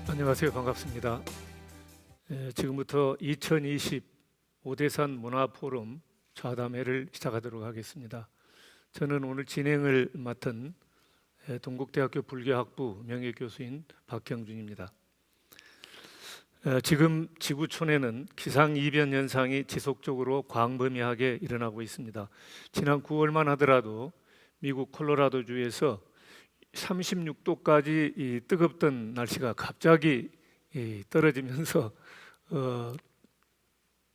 안녕하세요. 반갑습니다. 지금부터 2020 오대산 문화포럼 좌담회를 시작하도록 하겠습니다. 저는 오늘 진행을 맡은 동국대학교 불교학부 명예교수인 박형준입니다. 지금 지구촌에는 기상이변 현상이 지속적으로 광범위하게 일어나고 있습니다. 지난 9월만 하더라도 미국 콜로라도주에서 36도까지 뜨겁던 날씨가 갑자기 떨어지면서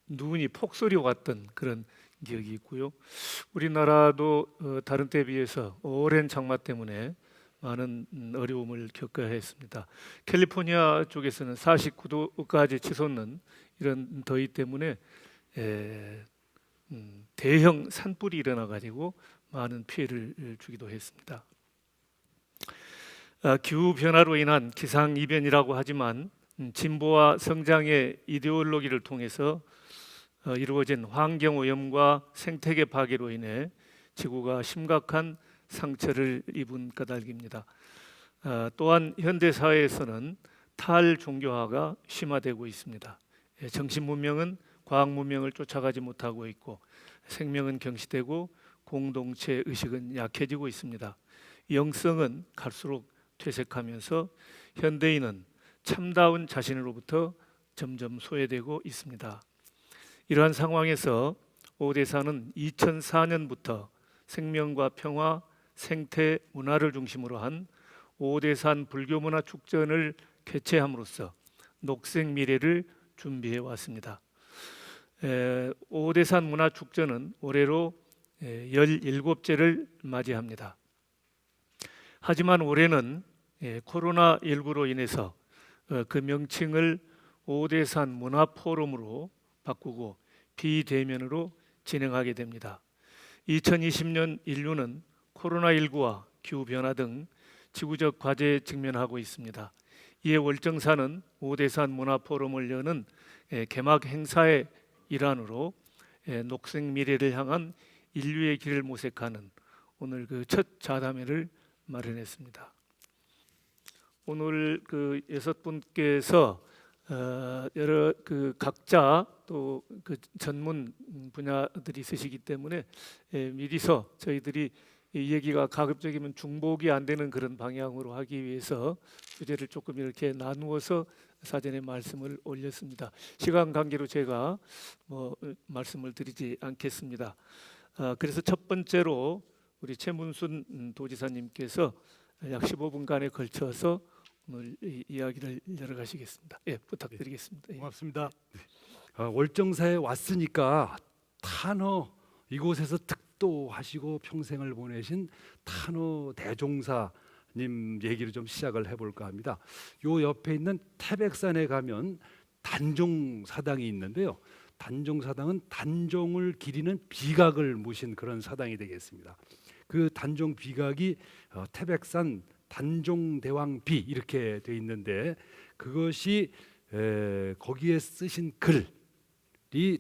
눈이 폭설이 왔던 그런 기억이 있고요. 우리나라도 다른 때에 비해서 오랜 장마 때문에 많은 어려움을 겪어야 했습니다. 캘리포니아 쪽에서는 49도까지 치솟는 이런 더위 때문에 대형 산불이 일어나 가지고 많은 피해를 주기도 했습니다. 기후 변화로 인한 기상 이변이라고 하지만 진보와 성장의 이데올로기를 통해서 이루어진 환경 오염과 생태계 파괴로 인해 지구가 심각한 상처를 입은 까닭입니다. 또한 현대 사회에서는 탈종교화가 심화되고 있습니다. 정신 문명은 과학 문명을 쫓아가지 못하고 있고 생명은 경시되고 공동체 의식은 약해지고 있습니다. 영성은 갈수록 퇴색하면서 현대인은 참다운 자신으로부터 점점 소외되고 있습니다. 이러한 상황에서 오대산은 2004년부터 생명과 평화, 생태, 문화를 중심으로 한 오대산 불교문화 축전을 개최함으로써 녹색 미래를 준비해 왔습니다. 오대산 문화 축전은 올해로 17제를 맞이합니다. 하지만 올해는 코로나19로 인해서 그 명칭을 오대산 문화포럼으로 바꾸고 비대면으로 진행하게 됩니다. 2020년 인류는 코로나19와 기후변화 등 지구적 과제에 직면하고 있습니다. 이에 월정사는 오대산 문화포럼을 여는 개막 행사의 일환으로 녹색 미래를 향한 인류의 길을 모색하는 오늘 그 첫 좌담회를 마련했습니다. 오늘 그 6분께서 여러 그 각자 또 그 전문 분야들이 있으시기 때문에 미리서 저희들이 이 얘기가 가급적이면 중복이 안 되는 그런 방향으로 하기 위해서 주제를 조금 이렇게 나누어서 사전에 말씀을 올렸습니다. 시간 관계로 제가 말씀을 드리지 않겠습니다. 그래서 첫 번째로 우리 최문순 도지사님께서 약 15분간에 걸쳐서 오늘 이야기를 열어가시겠습니다. 부탁드리겠습니다. 고맙습니다. 월정사에 왔으니까 탄어 이곳에서 득도하시고 평생을 보내신 탄어 대종사님 얘기를 좀 시작을 해볼까 합니다. 요 옆에 있는 태백산에 가면 단종사당이 있는데요. 단종사당은 단종을 기리는 비각을 모신 그런 사당이 되겠습니다. 그 단종 비각이 태백산 단종대왕비 이렇게 돼 있는데 그것이 거기에 쓰신 글이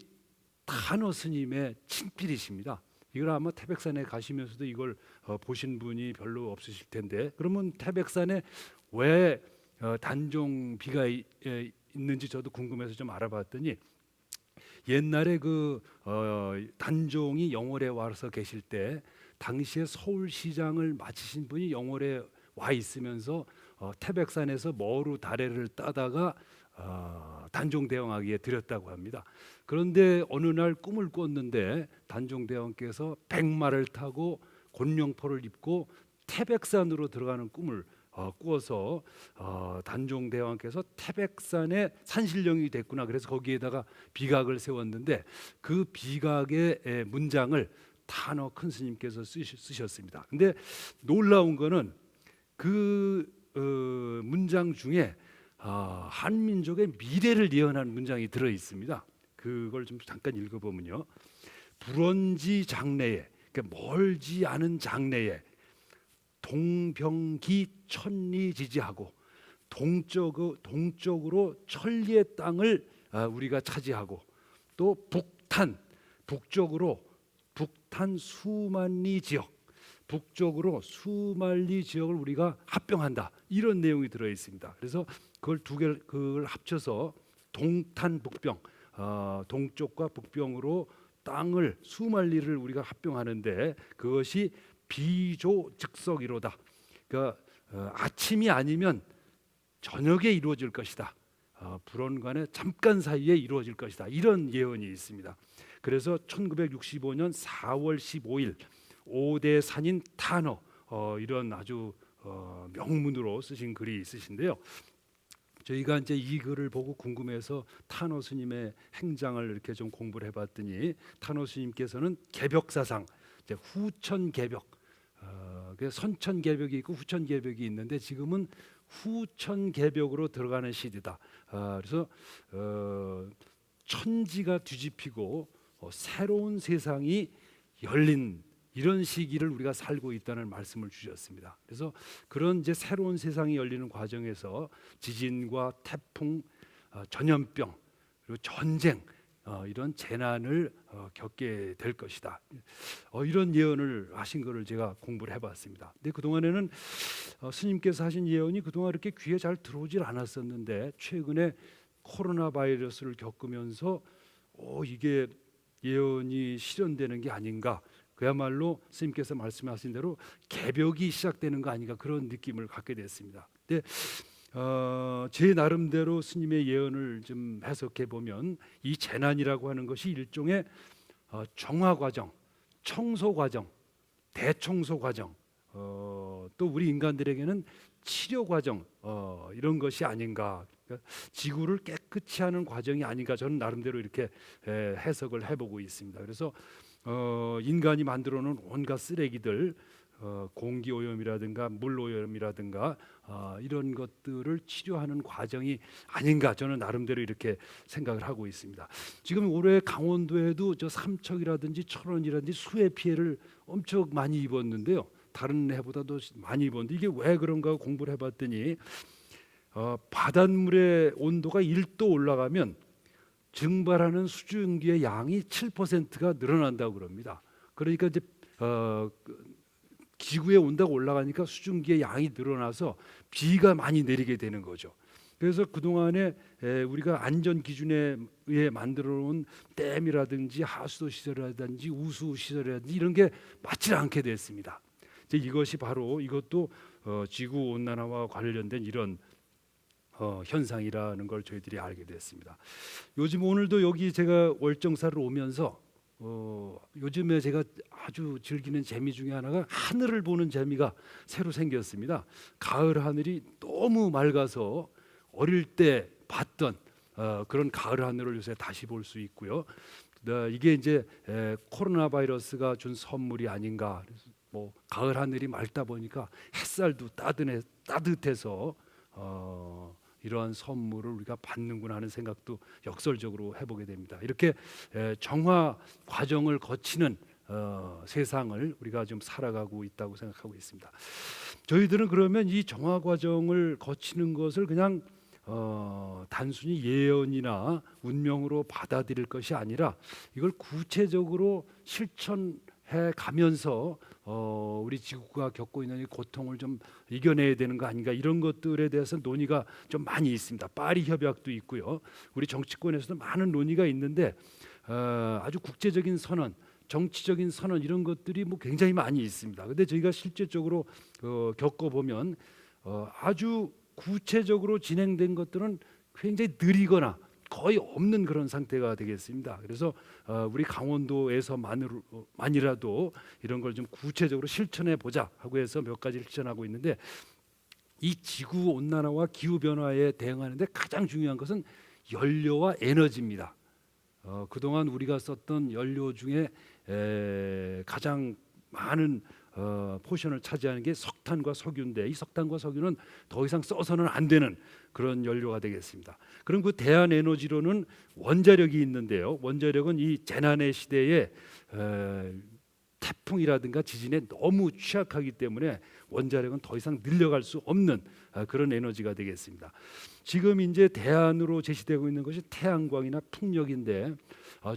탄어 스님의 친필이십니다. 이걸 아마 태백산에 가시면서도 이걸 보신 분이 별로 없으실 텐데 그러면 태백산에 왜 단종비가 있는지 저도 궁금해서 좀 알아봤더니 옛날에 그 단종이 영월에 와서 계실 때 당시에 서울시장을 마치신 분이 영월에 와 있으면서 태백산에서 머루 다래를 따다가 단종대왕에게 드렸다고 합니다. 그런데 어느 날 꿈을 꿨는데 단종대왕께서 백마를 타고 곤룡포를 입고 태백산으로 들어가는 꿈을 꾸어서 단종대왕께서 태백산에 산신령이 됐구나. 그래서 거기에다가 비각을 세웠는데 그 비각의 문장을 탄어 큰 스님께서 쓰셨습니다. 근데 놀라운 거는 그 문장 중에 한민족의 미래를 예언한 문장이 들어 있습니다. 그걸 좀 잠깐 읽어보면요. 불원지 장래에, 그러니까 멀지 않은 장래에 동병기 천리지지하고 동쪽으로 천리의 땅을 우리가 차지하고 또 북쪽으로 북탄 수만리 지역, 북쪽으로 수말리 지역을 우리가 합병한다 이런 내용이 들어 있습니다. 그래서 그걸 합쳐서 동탄북병, 동쪽과 북병으로 땅을 수말리를 우리가 합병하는데 그것이 비조즉석이로다. 그러니까 아침이 아니면 저녁에 이루어질 것이다. 불원간에 잠깐 사이에 이루어질 것이다. 이런 예언이 있습니다. 그래서 1965년 4월 15일 5대 산인 타너 이런 아주 명문으로 쓰신 글이 있으신데요. 저희가 이제 이 글을 보고 궁금해서 타너 스님의 행장을 이렇게 좀 공부를 해봤더니 타너 스님께서는 개벽사상, 이제 후천개벽, 선천개벽이 있고 후천개벽이 있는데 지금은 후천개벽으로 들어가는 시대다. 그래서 천지가 뒤집히고 새로운 세상이 열린 이런 시기를 우리가 살고 있다는 말씀을 주셨습니다. 그래서 그런 이제 새로운 세상이 열리는 과정에서 지진과 태풍, 전염병 그리고 전쟁 이런 재난을 겪게 될 것이다. 이런 예언을 하신 것을 제가 공부를 해봤습니다. 근데 그 동안에는 스님께서 하신 예언이 그동안 이렇게 귀에 잘 들어오질 않았었는데 최근에 코로나 바이러스를 겪으면서 이게 예언이 실현되는 게 아닌가. 그야말로 스님께서 말씀하신 대로 개벽이 시작되는 거 아닌가 그런 느낌을 갖게 됐습니다. 근데 제 나름대로 스님의 예언을 좀 해석해 보면 이 재난이라고 하는 것이 일종의 정화 과정, 청소 과정, 대청소 과정, 또 우리 인간들에게는 치료 과정 이런 것이 아닌가. 그러니까 지구를 깨끗이 하는 과정이 아닌가 저는 나름대로 이렇게 해석을 해보고 있습니다. 그래서 인간이 만들어 놓은 온갖 쓰레기들, 공기 오염이라든가 물 오염이라든가 이런 것들을 치료하는 과정이 아닌가 저는 나름대로 이렇게 생각을 하고 있습니다. 지금 올해 강원도에도 저 삼척이라든지 철원이라든지 수해 피해를 엄청 많이 입었는데요. 다른 해보다도 많이 입었는데 이게 왜 그런가 공부를 해봤더니 바닷물의 온도가 1도 올라가면 증발하는 수증기의 양이 7%가 늘어난다고 그럽니다. 그러니까 이제 지구의 온도가 올라가니까 수증기의 양이 늘어나서 비가 많이 내리게 되는 거죠. 그래서 그동안에 우리가 안전 기준에 의해 만들어 놓은 댐이라든지 하수도 시설이라든지 우수 시설이라든지 이런 게 맞지 않게 됐습니다. 이제 이것이 바로 이것도 지구 온난화와 관련된 이런 현상이라는 걸 저희들이 알게 됐습니다. 요즘 오늘도 여기 제가 월정사를 오면서 요즘에 제가 아주 즐기는 재미 중에 하나가 하늘을 보는 재미가 새로 생겼습니다. 가을 하늘이 너무 맑아서 어릴 때 봤던 그런 가을 하늘을 요새 다시 볼 수 있고요. 이게 이제 코로나 바이러스가 준 선물이 아닌가. 뭐 가을 하늘이 맑다 보니까 햇살도 따뜻해서 이러한 선물을 우리가 받는구나 하는 생각도 역설적으로 해보게 됩니다. 이렇게 정화 과정을 거치는 세상을 우리가 좀 살아가고 있다고 생각하고 있습니다. 저희들은 그러면 이 정화 과정을 거치는 것을 그냥 단순히 예언이나 운명으로 받아들일 것이 아니라 이걸 구체적으로 실천해 가면서 우리 지구가 겪고 있는 이 고통을 좀 이겨내야 되는 거 아닌가 이런 것들에 대해서 논의가 좀 많이 있습니다. 파리 협약도 있고요. 우리 정치권에서도 많은 논의가 있는데 아주 국제적인 선언, 정치적인 선언 이런 것들이 뭐 굉장히 많이 있습니다. 근데 저희가 실제적으로 겪어보면 아주 구체적으로 진행된 것들은 굉장히 느리거나 거의 없는 그런 상태가 되겠습니다. 그래서 우리 강원도에서만이라도 이런 걸 좀 구체적으로 실천해 보자 하고 해서 몇 가지를 실천하고 있는데 이 지구 온난화와 기후 변화에 대응하는데 가장 중요한 것은 연료와 에너지입니다. 그동안 우리가 썼던 연료 중에 가장 많은 포션을 차지하는 게 석탄과 석유인데 이 석탄과 석유는 더 이상 써서는 안 되는 그런 연료가 되겠습니다. 그럼 그 대안 에너지로는 원자력이 있는데요. 원자력은 이 재난의 시대에 태풍이라든가 지진에 너무 취약하기 때문에 원자력은 더 이상 늘려갈 수 없는 그런 에너지가 되겠습니다. 지금 이제 대안으로 제시되고 있는 것이 태양광이나 풍력인데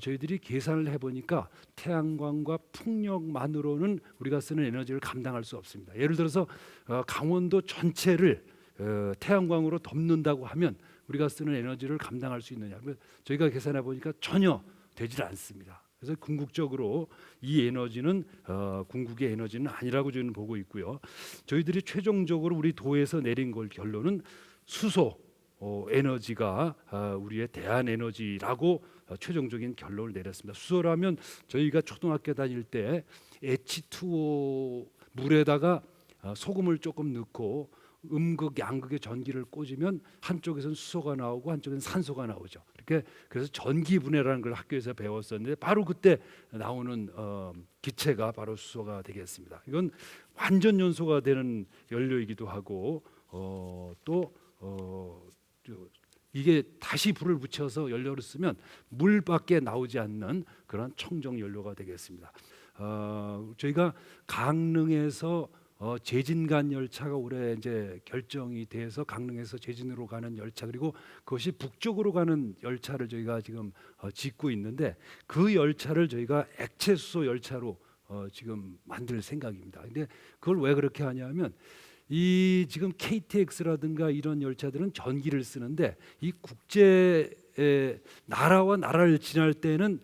저희들이 계산을 해보니까 태양광과 풍력만으로는 우리가 쓰는 에너지를 감당할 수 없습니다. 예를 들어서 강원도 전체를 태양광으로 덮는다고 하면 우리가 쓰는 에너지를 감당할 수 있느냐? 저희가 계산해 보니까 전혀 되질 않습니다. 그래서 궁극적으로 이 에너지는 궁극의 에너지는 아니라고 저희는 보고 있고요. 저희들이 최종적으로 우리 도에서 내린 걸 결론은 수소 에너지가 우리의 대안 에너지라고 최종적인 결론을 내렸습니다. 수소라면 저희가 초등학교 다닐 때 H2O 물에다가 소금을 조금 넣고 음극, 양극의 전기를 꽂으면 한쪽에서는 수소가 나오고 한쪽에서는 산소가 나오죠. 이렇게 그래서 전기 분해라는 걸 학교에서 배웠었는데 바로 그때 나오는 기체가 바로 수소가 되겠습니다. 이건 완전 연소가 되는 연료이기도 하고 이게 다시 불을 붙여서 연료를 쓰면 물밖에 나오지 않는 그런 청정 연료가 되겠습니다. 저희가 강릉에서 제진간 열차가 올해 이제 결정이 돼서 강릉에서 제진으로 가는 열차, 그리고 그것이 북쪽으로 가는 열차를 저희가 지금 짓고 있는데 그 열차를 저희가 액체 수소 열차로 지금 만들 생각입니다. 근데 그걸 왜 그렇게 하냐면 이 지금 KTX라든가 이런 열차들은 전기를 쓰는데 이 국제 나라와 나라를 지날 때는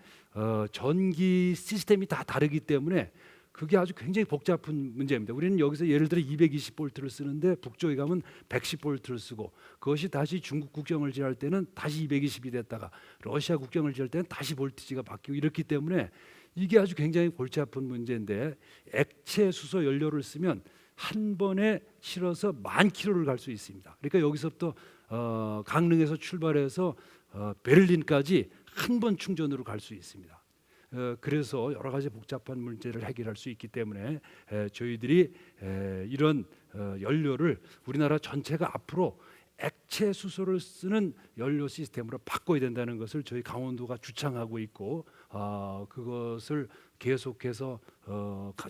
전기 시스템이 다 다르기 때문에 그게 아주 굉장히 복잡한 문제입니다. 우리는 여기서 예를 들어 220볼트를 쓰는데 북쪽에 가면 110볼트를 쓰고 그것이 다시 중국 국경을 지날 때는 다시 220이 됐다가 러시아 국경을 지날 때는 다시 볼티지가 바뀌고 이렇기 때문에 이게 아주 굉장히 골치 아픈 문제인데 액체 수소 연료를 쓰면 한 번에 실어서 10,000km를 갈 수 있습니다. 그러니까 여기서부터 강릉에서 출발해서 베를린까지 한 번 충전으로 갈 수 있습니다. 그래서 여러 가지 복잡한 문제를 해결할 수 있기 때문에 저희들이 이런 연료를 우리나라 전체가 앞으로 액체 수소를 쓰는 연료 시스템으로 바꿔야 된다는 것을 저희 강원도가 주창하고 있고 그것을 계속해서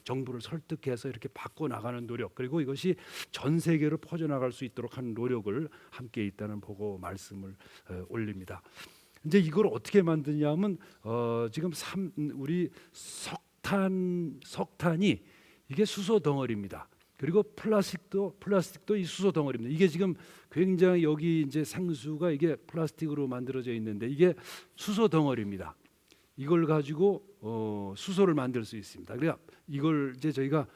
정부를 설득해서 이렇게 바꿔 나가는 노력, 그리고 이것이 전 세계로 퍼져나갈 수 있도록 하는 노력을 함께 있다는 보고 말씀을 올립니다. 이제 이걸 어떻게 만드냐면 지금 우리 석탄이 이게 수소 덩어리입니다. 그리고 플라스틱도 이 수소 덩어리입니다. 이게 지금 굉장히 여기 이제 생수가 이게 플라스틱으로 만들어져 있는데 이게 수소 덩어리입니다. 이걸 가지고 수소를 만들 수 있습니다. 그러니까 이걸 이제 저희가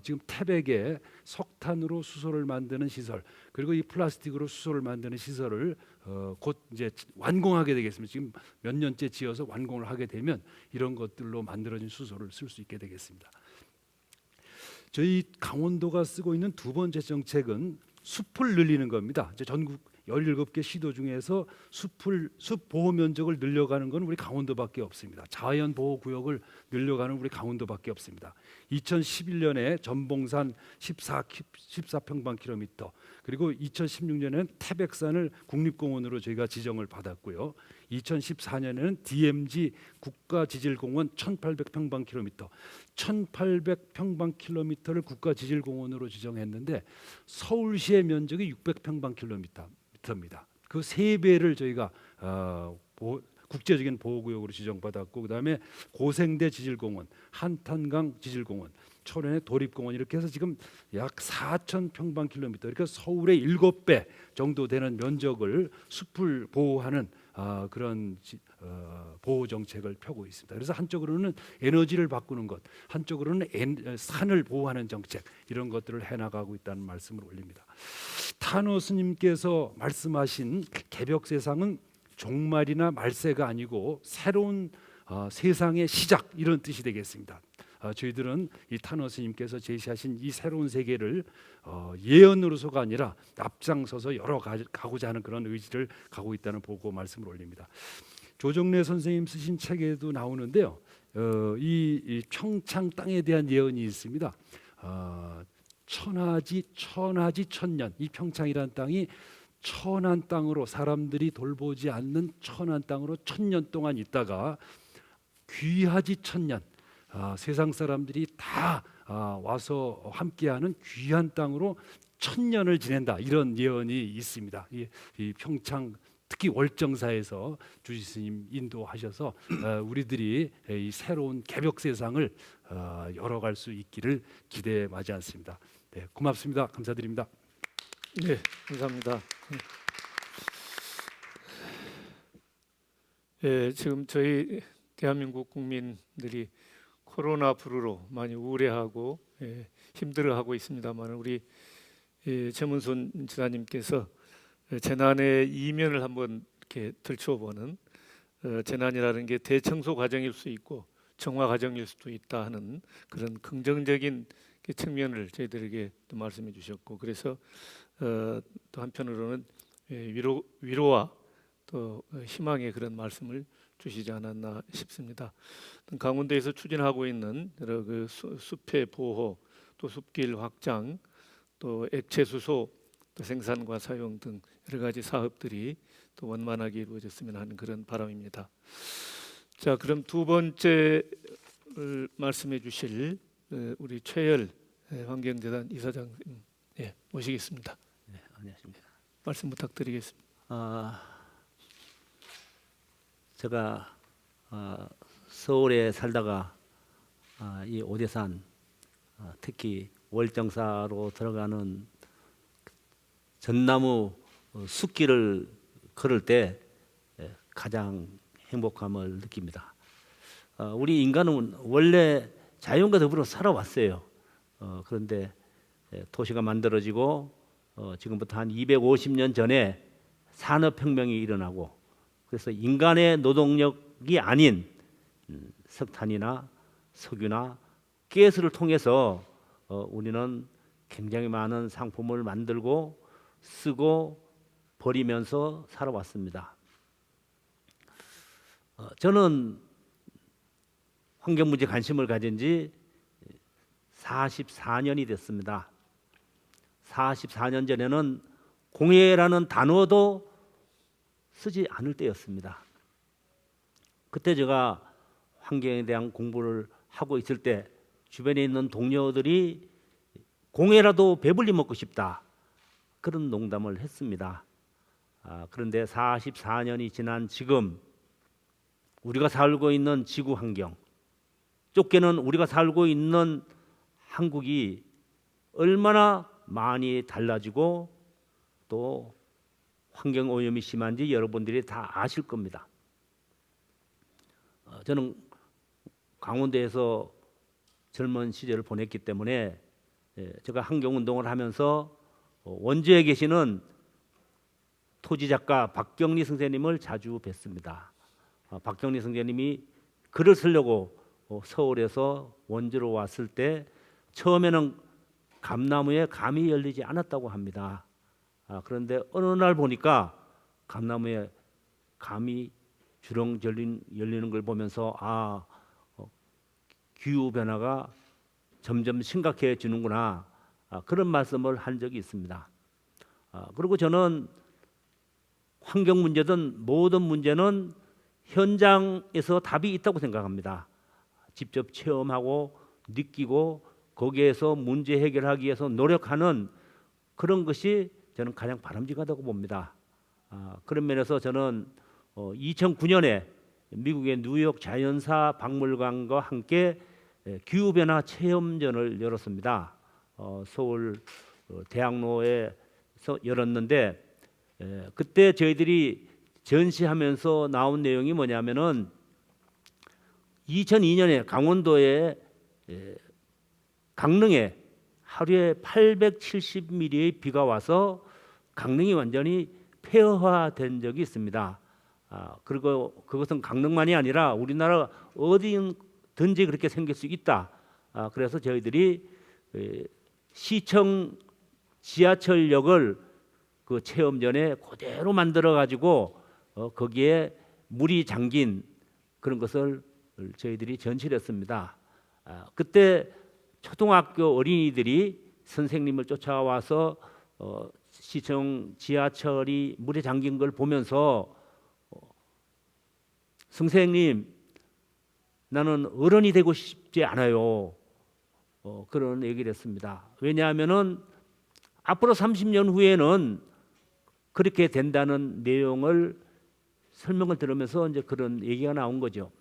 지금 태백에 석탄으로 수소를 만드는 시설, 그리고 이 플라스틱으로 수소를 만드는 시설을 곧 이제 완공하게 되겠습니다. 지금 몇 년째 지어서 완공을 하게 되면 이런 것들로 만들어진 수소를 쓸 수 있게 되겠습니다. 저희 강원도가 쓰고 있는 두 번째 정책은 숲을 늘리는 겁니다. 이제 전국 17개 시도 중에서 숲 보호 면적을 늘려가는 건 우리 강원도밖에 없습니다. 자연 보호 구역을 늘려가는 우리 강원도밖에 없습니다. 2011년에 전봉산 14평방킬로미터, 그리고 2016년에는 태백산을 국립공원으로 저희가 지정을 받았고요. 2014년에는 DMZ 국가지질공원 1800평방킬로미터, 1800평방킬로미터를 국가지질공원으로 지정했는데 서울시의 면적이 600평방킬로미터입니다. 그 3배를 저희가 국제적인 보호구역으로 지정받았고, 그다음에 고생대 지질공원, 한탄강 지질공원, 철원의 도립공원, 이렇게 해서 지금 약 4,000평방킬로미터, 그러니까 서울의 7배 정도 되는 면적을 숲을 보호하는 그런 보호 정책을 펴고 있습니다. 그래서 한쪽으로는 에너지를 바꾸는 것, 한쪽으로는 산을 보호하는 정책, 이런 것들을 해나가고 있다는 말씀을 올립니다. 타노 스님께서 말씀하신 개벽세상은 종말이나 말세가 아니고 새로운 세상의 시작, 이런 뜻이 되겠습니다. 저희들은 이 타노 스님께서 제시하신 이 새로운 세계를 예언으로서가 아니라 앞장서서 가고자 하는 그런 의지를 가고 있다는 보고 말씀을 올립니다. 조정래 선생님 쓰신 책에도 나오는데요. 이 평창 땅에 대한 예언이 있습니다. 천하지 천년, 이 평창이라는 땅이 천한 땅으로, 사람들이 돌보지 않는 천한 땅으로 1000년 동안 있다가 귀하지 천년, 세상 사람들이 다 와서 함께하는 귀한 땅으로 천년을 지낸다, 이런 예언이 있습니다. 이 평창 특히 월정사에서 주지스님 인도하셔서 우리들이 이 새로운 개벽 세상을 열어갈 수 있기를 기대에 마지 않습니다. 네, 고맙습니다. 감사드립니다. 네, 감사합니다. 지금 저희 대한민국 국민들이 코로나 불우로 많이 우울해하고 힘들어하고 있습니다만, 우리 최문순 지사님께서 재난의 이면을 한번 이렇게 들춰보는, 재난이라는 게 대청소 과정일 수 있고 정화 과정일 수도 있다 하는 그런 긍정적인 측면을 저희들에게 또 말씀해 주셨고, 그래서 또 한편으로는 위로와 또 희망의 그런 말씀을 주시지 않았나 싶습니다. 강원도에서 추진하고 있는 여러 그 숲의 보호, 또 숲길 확장, 또 액체 수소, 또 생산과 사용 등 여러 가지 사업들이 또 원만하게 이루어졌으면 하는 그런 바람입니다. 자, 그럼 두 번째 말씀해 주실 우리 최열 환경재단 이사장 모시겠습니다. 네, 안녕하십니까. 말씀 부탁드리겠습니다. 제가 서울에 살다가 이 오대산, 특히 월정사로 들어가는 전나무 숲길을 걸을 때 가장 행복함을 느낍니다. 우리 인간은 원래 자연과 더불어 살아왔어요. 그런데 도시가 만들어지고 지금부터 한 250년 전에 산업혁명이 일어나고, 그래서 인간의 노동력이 아닌 석탄이나 석유나 가스를 통해서 우리는 굉장히 많은 상품을 만들고 쓰고 버리면서 살아왔습니다. 저는 환경 문제에 관심을 가진 지 44년이 됐습니다. 44년 전에는 공해라는 단어도 쓰지 않을 때였습니다. 그때 제가 환경에 대한 공부를 하고 있을 때 주변에 있는 동료들이 공해라도 배불리 먹고 싶다, 그런 농담을 했습니다. 그런데 44년이 지난 지금 우리가 살고 있는 지구 환경, 좁게는 우리가 살고 있는 한국이 얼마나 많이 달라지고 또 환경 오염이 심한지 여러분들이 다 아실 겁니다. 저는 강원도에서 젊은 시절을 보냈기 때문에 제가 환경운동을 하면서 원주에 계시는 토지작가 박경리 선생님을 자주 뵀습니다. 박경리 선생님이 글을 쓰려고 서울에서 원주로 왔을 때 처음에는 감나무에 감이 열리지 않았다고 합니다. 그런데 어느 날 보니까 감나무에 감이 주렁 열리는 걸 보면서 기후 변화가 점점 심각해지는구나, 그런 말씀을 한 적이 있습니다. 그리고 저는 환경 문제든 모든 문제는 현장에서 답이 있다고 생각합니다. 직접 체험하고 느끼고 거기에서 문제 해결하기 위해서 노력하는 그런 것이 저는 가장 바람직하다고 봅니다. 그런 면에서 저는 2009년에 미국의 뉴욕 자연사 박물관과 함께 기후변화 체험전을 열었습니다. 서울 대학로에서 열었는데 그때 저희들이 전시하면서 나온 내용이 뭐냐면은 2002년에 강원도의 강릉에 하루에 870mm의 비가 와서 강릉이 완전히 폐허화된 적이 있습니다. 그리고 그것은 강릉만이 아니라 우리나라 어디든지 그렇게 생길 수 있다. 그래서 저희들이 시청 지하철역을 그 체험전에 그대로 만들어 가지고 거기에 물이 잠긴 그런 것을 저희들이 전시를 했습니다. 그때 초등학교 어린이들이 선생님을 쫓아와서 시청 지하철이 물에 잠긴 걸 보면서 선생님, 나는 어른이 되고 싶지 않아요. 그런 얘기를 했습니다. 왜냐하면은 앞으로 30년 후에는 그렇게 된다는 내용을 설명을 들으면서 이제 그런 얘기가 나온 거죠.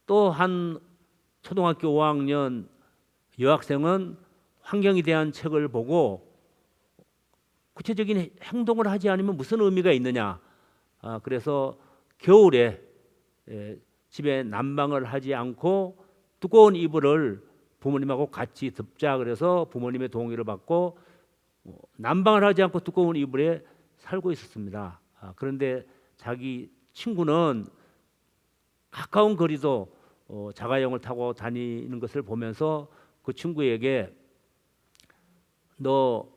또 한 초등학교 5학년 여학생은 환경에 대한 책을 보고 구체적인 행동을 하지 않으면 무슨 의미가 있느냐. 그래서 겨울에 집에 난방을 하지 않고 두꺼운 이불을 부모님하고 같이 덮자 그래서 부모님의 동의를 받고 난방을 하지 않고 두꺼운 이불에 살고 있었습니다. 그런데 자기 친구는 가까운 거리도 자가용을 타고 다니는 것을 보면서 그 친구에게 너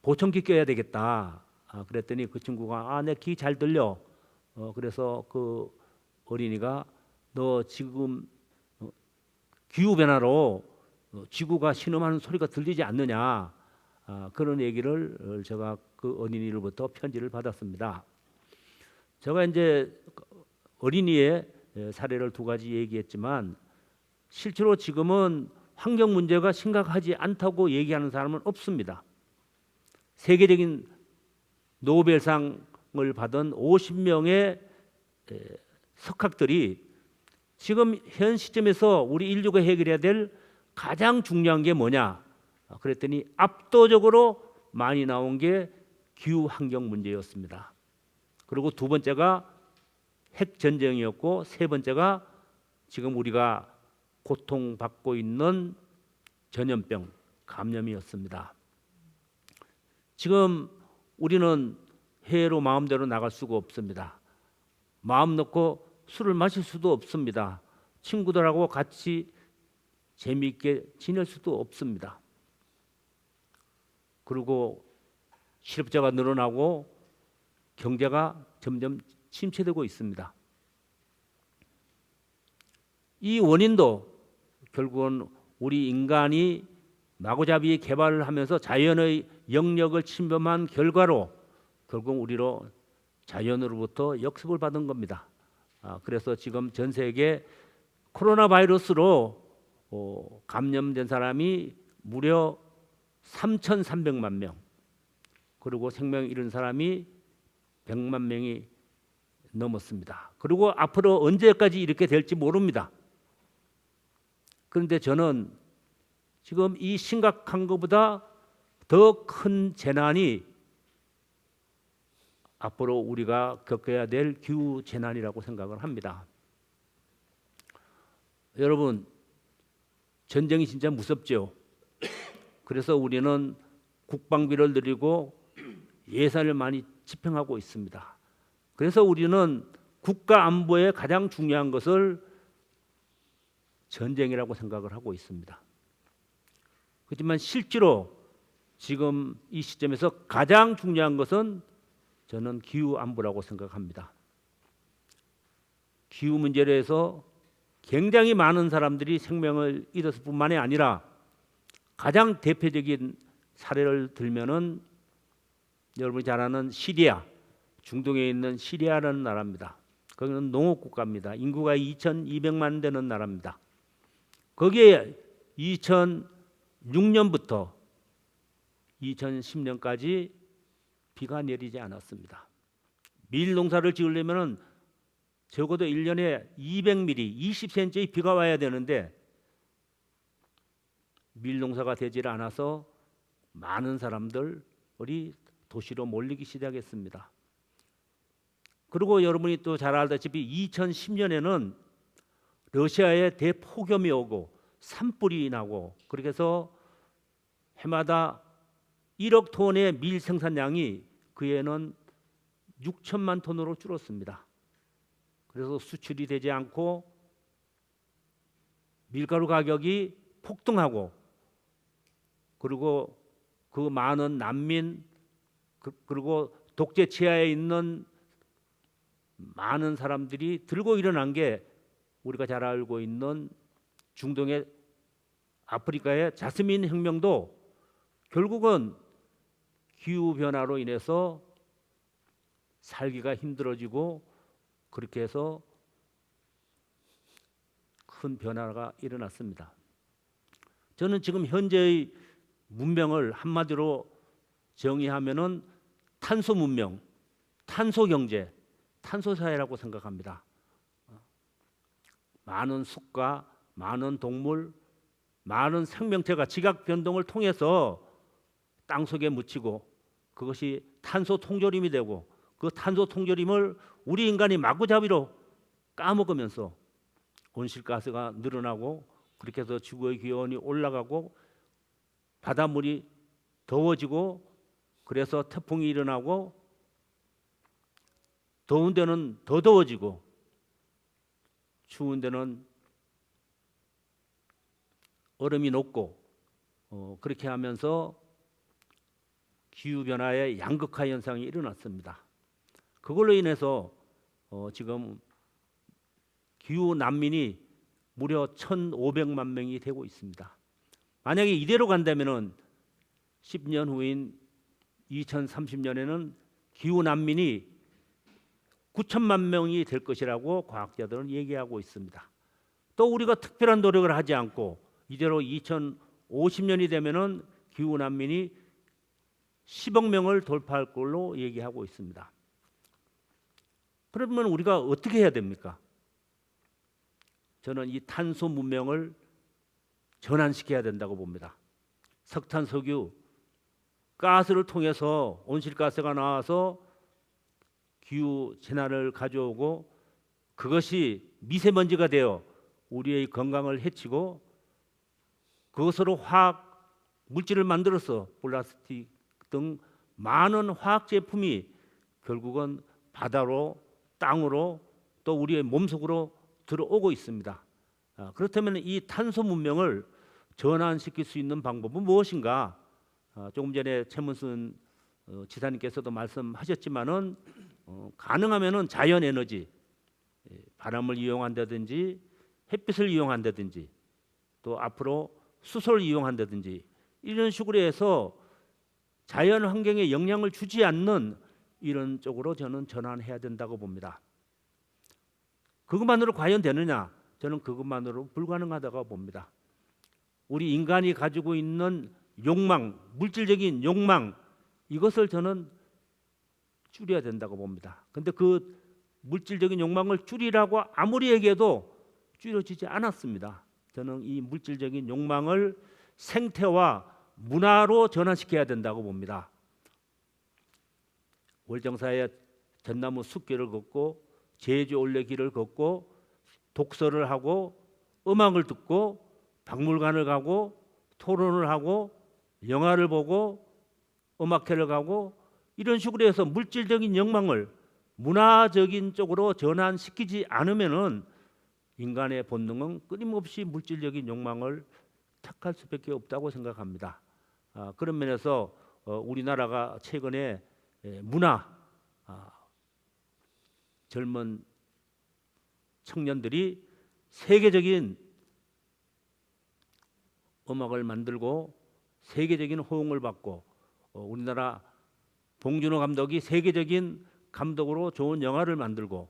보청기 껴야 되겠다. 그랬더니 그 친구가 내 귀 잘 들려. 그래서 그 어린이가 너 지금 기후 변화로 지구가 신음하는 소리가 들리지 않느냐. 그런 얘기를 제가 그 어린이로부터 편지를 받았습니다. 제가 이제 어린이의 사례를 두 가지 얘기했지만 실제로 지금은 환경 문제가 심각하지 않다고 얘기하는 사람은 없습니다. 세계적인 노벨상을 받은 50명의 석학들이 지금 현 시점에서 우리 인류가 해결해야 될 가장 중요한 게 뭐냐? 그랬더니 압도적으로 많이 나온 게 기후 환경 문제였습니다. 그리고 두 번째가 핵 전쟁이었고 세 번째가 지금 우리가 고통받고 있는 전염병 감염이었습니다. 지금 우리는 해외로 마음대로 나갈 수가 없습니다. 마음 놓고 술을 마실 수도 없습니다. 친구들하고 같이 재미있게 지낼 수도 없습니다. 그리고 실업자가 늘어나고 경제가 점점 침체되고 있습니다. 이 원인도 결국은 우리 인간이 마구잡이 개발을 하면서 자연의 영역을 침범한 결과로 결국 우리로 자연으로부터 역습을 받은 겁니다. 그래서 지금 전 세계 코로나 바이러스로 감염된 사람이 무려 3,300만 명, 그리고 생명 잃은 사람이 100만 명이 넘었습니다. 그리고 앞으로 언제까지 이렇게 될지 모릅니다. 그런데 저는 지금 이 심각한 것보다 더 큰 재난이 앞으로 우리가 겪어야 될 기후 재난이라고 생각을 합니다. 여러분, 전쟁이 진짜 무섭죠. 그래서 우리는 국방비를 늘리고 예산을 많이 집행하고 있습니다. 그래서 우리는 국가 안보에 가장 중요한 것을 전쟁이라고 생각을 하고 있습니다. 그렇지만 실제로 지금 이 시점에서 가장 중요한 것은 저는 기후 안보라고 생각합니다. 기후 문제로 해서 굉장히 많은 사람들이 생명을 잃었을 뿐만이 아니라 가장 대표적인 사례를 들면은 여러분이 잘 아는 시리아, 중동에 있는 시리아라는 나라입니다. 거기는 농업 국가입니다. 인구가 2,200만 되는 나라입니다. 거기에 2006년부터 2010년까지 비가 내리지 않았습니다. 밀 농사를 지으려면 적어도 1년에 200mm, 20cm의 비가 와야 되는데 밀 농사가 되질 않아서 많은 사람들이 도시로 몰리기 시작했습니다. 그리고 여러분이 또 잘 알다시피 2010년에는 러시아에 대폭염이 오고 산불이 나고 그렇게 해서 해마다 1억 톤의 밀 생산량이 그 해에는 6천만 톤으로 줄었습니다. 그래서 수출이 되지 않고 밀가루 가격이 폭등하고 그리고 그 많은 난민 그리고 독재 치하에 있는 많은 사람들이 들고 일어난 게 우리가 잘 알고 있는 중동의 아프리카의 자스민 혁명도 결국은 기후 변화로 인해서 살기가 힘들어지고 그렇게 해서 큰 변화가 일어났습니다. 저는 지금 현재의 문명을 한마디로 정의하면은 탄소 문명, 탄소 경제, 탄소 사회라고 생각합니다. 많은 숲과 많은 동물, 많은 생명체가 지각 변동을 통해서 땅 속에 묻히고 그것이 탄소 통조림이 되고 그 탄소 통조림을 우리 인간이 마구잡이로 까먹으면서 온실가스가 늘어나고 그렇게 해서 지구의 기온이 올라가고 바닷물이 더워지고 그래서 태풍이 일어나고 더운 데는 더 더워지고 추운 데는 얼음이 녹고 그렇게 하면서 기후변화의 양극화 현상이 일어났습니다. 그걸로 인해서 지금 기후 난민이 무려 1,500만 명이 되고 있습니다. 만약에 이대로 간다면은 10년 후인 2030년에는 기후 난민이 9천만 명이 될 것이라고 과학자들은 얘기하고 있습니다. 또 우리가 특별한 노력을 하지 않고 이대로 2050년이 되면은 기후 난민이 10억 명을 돌파할 걸로 얘기하고 있습니다. 그러면 우리가 어떻게 해야 됩니까? 저는 이 탄소 문명을 전환시켜야 된다고 봅니다. 석탄, 석유, 가스를 통해서 온실가스가 나와서 기후 재난을 가져오고 그것이 미세먼지가 되어 우리의 건강을 해치고 그것으로 화학 물질을 만들어서 플라스틱 등 많은 화학 제품이 결국은 바다로 땅으로 또 우리의 몸속으로 들어오고 있습니다. 그렇다면 이 탄소 문명을 전환시킬 수 있는 방법은 무엇인가? 조금 전에 최문순 지사님께서도 말씀하셨지만은 가능하면은 자연 에너지, 바람을 이용한다든지 햇빛을 이용한다든지 또 앞으로 수소를 이용한다든지 이런 식으로 해서 자연 환경에 영향을 주지 않는 이런 쪽으로 저는 전환해야 된다고 봅니다. 그것만으로 과연 되느냐? 저는 그것만으로 불가능하다고 봅니다. 우리 인간이 가지고 있는 욕망, 물질적인 욕망 이것을 저는 줄여야 된다고 봅니다. 근데 그 물질적인 욕망을 줄이라고 아무리 얘기해도 줄여지지 않았습니다. 저는 이 물질적인 욕망을 생태와 문화로 전환시켜야 된다고 봅니다. 월정사에 전나무 숲길을 걷고 제주 올레길을 걷고 독서를 하고 음악을 듣고 박물관을 가고 토론을 하고 영화를 보고 음악회를 가고 이런 식으로 해서 물질적인 욕망을 문화적인 쪽으로 전환시키지 않으면은 인간의 본능은 끊임없이 물질적인 욕망을 택할 수밖에 없다고 생각합니다. 그런 면에서 우리나라가 최근에 문화 젊은 청년들이 세계적인 음악을 만들고 세계적인 호응을 받고 우리나라 봉준호 감독이 세계적인 감독으로 좋은 영화를 만들고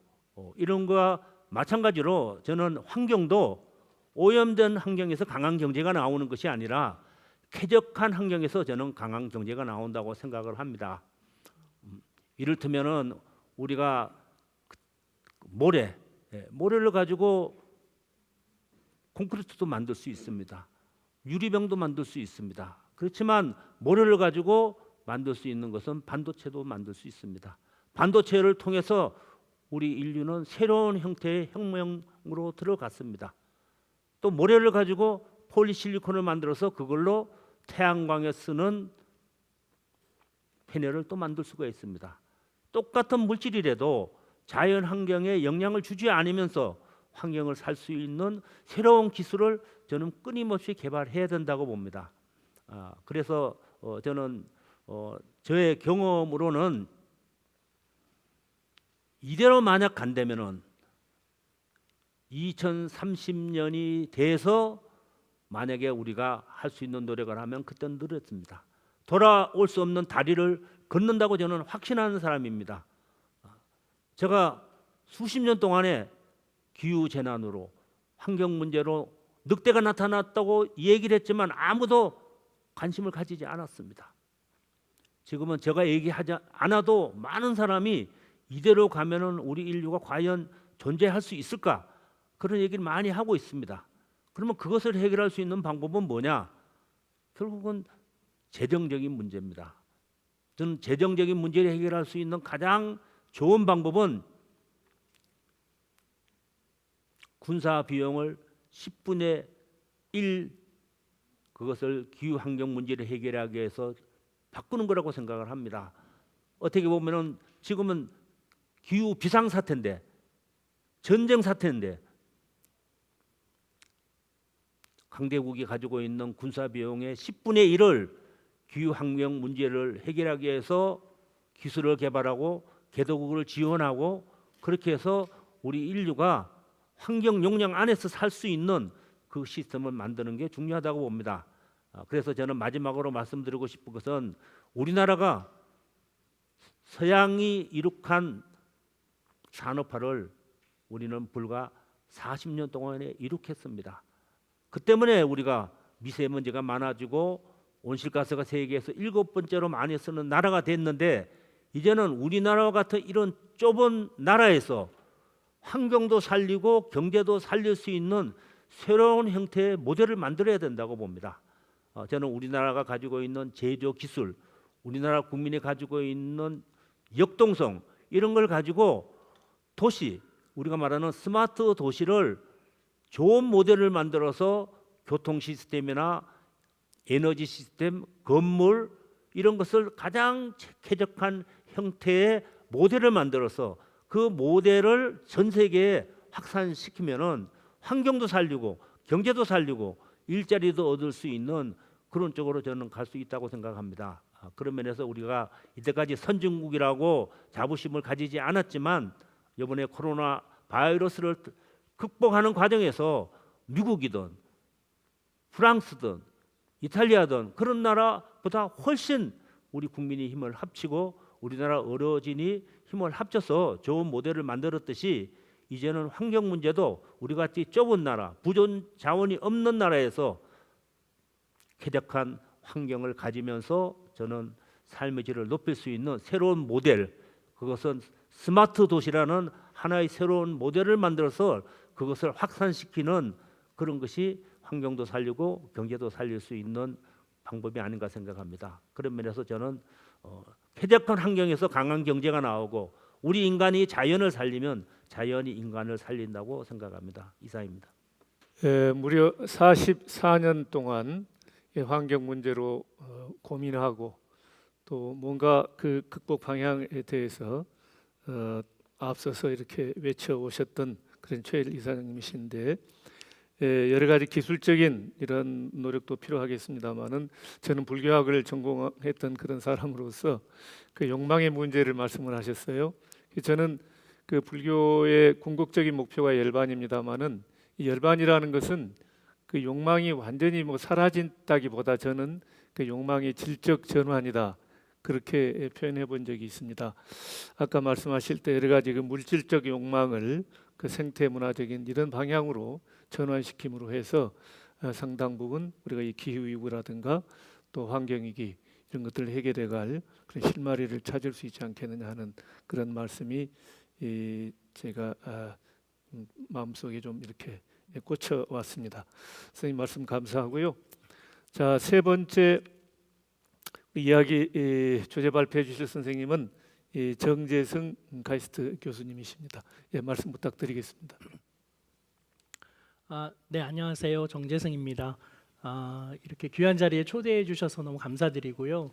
이런 거와 마찬가지로 저는 환경도 오염된 환경에서 강한 경제가 나오는 것이 아니라 쾌적한 환경에서 저는 강한 경제가 나온다고 생각을 합니다. 이를테면은 우리가 모래를 가지고 콘크리트도 만들 수 있습니다. 유리병도 만들 수 있습니다. 그렇지만 모래를 가지고 만들 수 있는 것은 반도체도 만들 수 있습니다. 반도체를 통해서 우리 인류는 새로운 형태의 혁명으로 들어갔습니다. 또 모래를 가지고 폴리실리콘을 만들어서 그걸로 태양광에 쓰는 패널을 또 만들 수가 있습니다. 똑같은 물질이라도 자연 환경에 영향을 주지 않으면서 환경을 살 수 있는 새로운 기술을 저는 끊임없이 개발해야 된다고 봅니다. 그래서 저는 저의 경험으로는 이대로 만약 간다면은 2030년이 돼서 만약에 우리가 할 수 있는 노력을 하면 그때는 늦었습니다. 돌아올 수 없는 다리를 걷는다고 저는 확신하는 사람입니다. 제가 수십 년 동안에 기후 재난으로 환경 문제로 늑대가 나타났다고 얘기를 했지만 아무도 관심을 가지지 않았습니다. 지금은 제가 얘기하지 않아도 많은 사람이 이대로 가면은 우리 인류가 과연 존재할 수 있을까? 그런 얘기를 많이 하고 있습니다. 그러면 그것을 해결할 수 있는 방법은 뭐냐? 결국은 재정적인 문제입니다. 저는 재정적인 문제를 해결할 수 있는 가장 좋은 방법은 군사 비용을 10분의 1 그것을 기후 환경 문제를 해결하기 위해서 바꾸는 거라고 생각을 합니다. 어떻게 보면은 지금은 기후 비상 사태인데, 전쟁 사태인데, 강대국이 가지고 있는 군사 비용의 10분의 1을 기후 환경 문제를 해결하기 위해서 기술을 개발하고 개도국을 지원하고 그렇게 해서 우리 인류가 환경 용량 안에서 살 수 있는 그 시스템을 만드는 게 중요하다고 봅니다. 그래서 저는 마지막으로 말씀드리고 싶은 것은 우리나라가 서양이 이룩한 산업화를 우리는 불과 40년 동안에 이룩했습니다. 그 때문에 우리가 미세먼지가 많아지고 온실가스가 세계에서 7번째로 많이 쓰는 나라가 됐는데, 이제는 우리나라와 같은 이런 좁은 나라에서 환경도 살리고 경제도 살릴 수 있는 새로운 형태의 모델을 만들어야 된다고 봅니다. 저는 우리나라가 가지고 있는 제조 기술, 우리나라 국민이 가지고 있는 역동성, 이런 걸 가지고 도시, 우리가 말하는 스마트 도시를 좋은 모델을 만들어서 교통 시스템이나 에너지 시스템, 건물 이런 것을 가장 쾌적한 형태의 모델을 만들어서 그 모델을 전 세계에 확산시키면은 환경도 살리고 경제도 살리고 일자리도 얻을 수 있는 그런 쪽으로 저는 갈 수 있다고 생각합니다. 그런 면에서 우리가 이때까지 선진국이라고 자부심을 가지지 않았지만 이번에 코로나 바이러스를 극복하는 과정에서 미국이든 프랑스든 이탈리아든 그런 나라보다 훨씬 우리 국민이 힘을 합치고 우리나라 어르신이 힘을 합쳐서 좋은 모델을 만들었듯이 이제는 환경 문제도 우리 같이 좁은 나라, 부존 자원이 없는 나라에서 쾌적한 환경을 가지면서 저는 삶의 질을 높일 수 있는 새로운 모델, 그것은 스마트 도시라는 하나의 새로운 모델을 만들어서 그것을 확산시키는 그런 것이 환경도 살리고 경제도 살릴 수 있는 방법이 아닌가 생각합니다. 그런 면에서 저는 쾌적한 환경에서 강한 경제가 나오고 우리 인간이 자연을 살리면 자연이 인간을 살린다고 생각합니다. 이상입니다. 무려 44년 동안 이 환경 문제로 고민하고 또 뭔가 그 극복 방향에 대해서 앞서서 이렇게 외쳐오셨던 그런 최일 이사장님이신데, 여러 가지 기술적인 이런 노력도 필요하겠습니다만은 저는 불교학을 전공했던 그런 사람으로서 그 욕망의 문제를 말씀을 하셨어요. 저는 그 불교의 궁극적인 목표가 열반입니다만은 이 열반이라는 것은 그 욕망이 완전히 뭐 사라진다기보다 저는 그 욕망의 질적 전환이다, 그렇게 표현해 본 적이 있습니다. 아까 말씀하실 때 여러 가지 그 물질적 욕망을 그 생태 문화적인 이런 방향으로 전환시킴으로 해서 상당 부분 우리가 이 기후위기라든가 또 환경위기 이런 것들을 해결해 갈 그런 실마리를 찾을 수 있지 않겠느냐 하는 그런 말씀이 제가 마음속에 좀 이렇게 꽂혀 왔습니다. 선생님 말씀 감사하고요. 자, 세 번째 이야기 주제 발표해 주실 선생님은 정재승 가이스트 교수님이십니다. 예, 말씀 부탁드리겠습니다. 네, 안녕하세요. 정재승입니다. 이렇게 귀한 자리에 초대해 주셔서 너무 감사드리고요.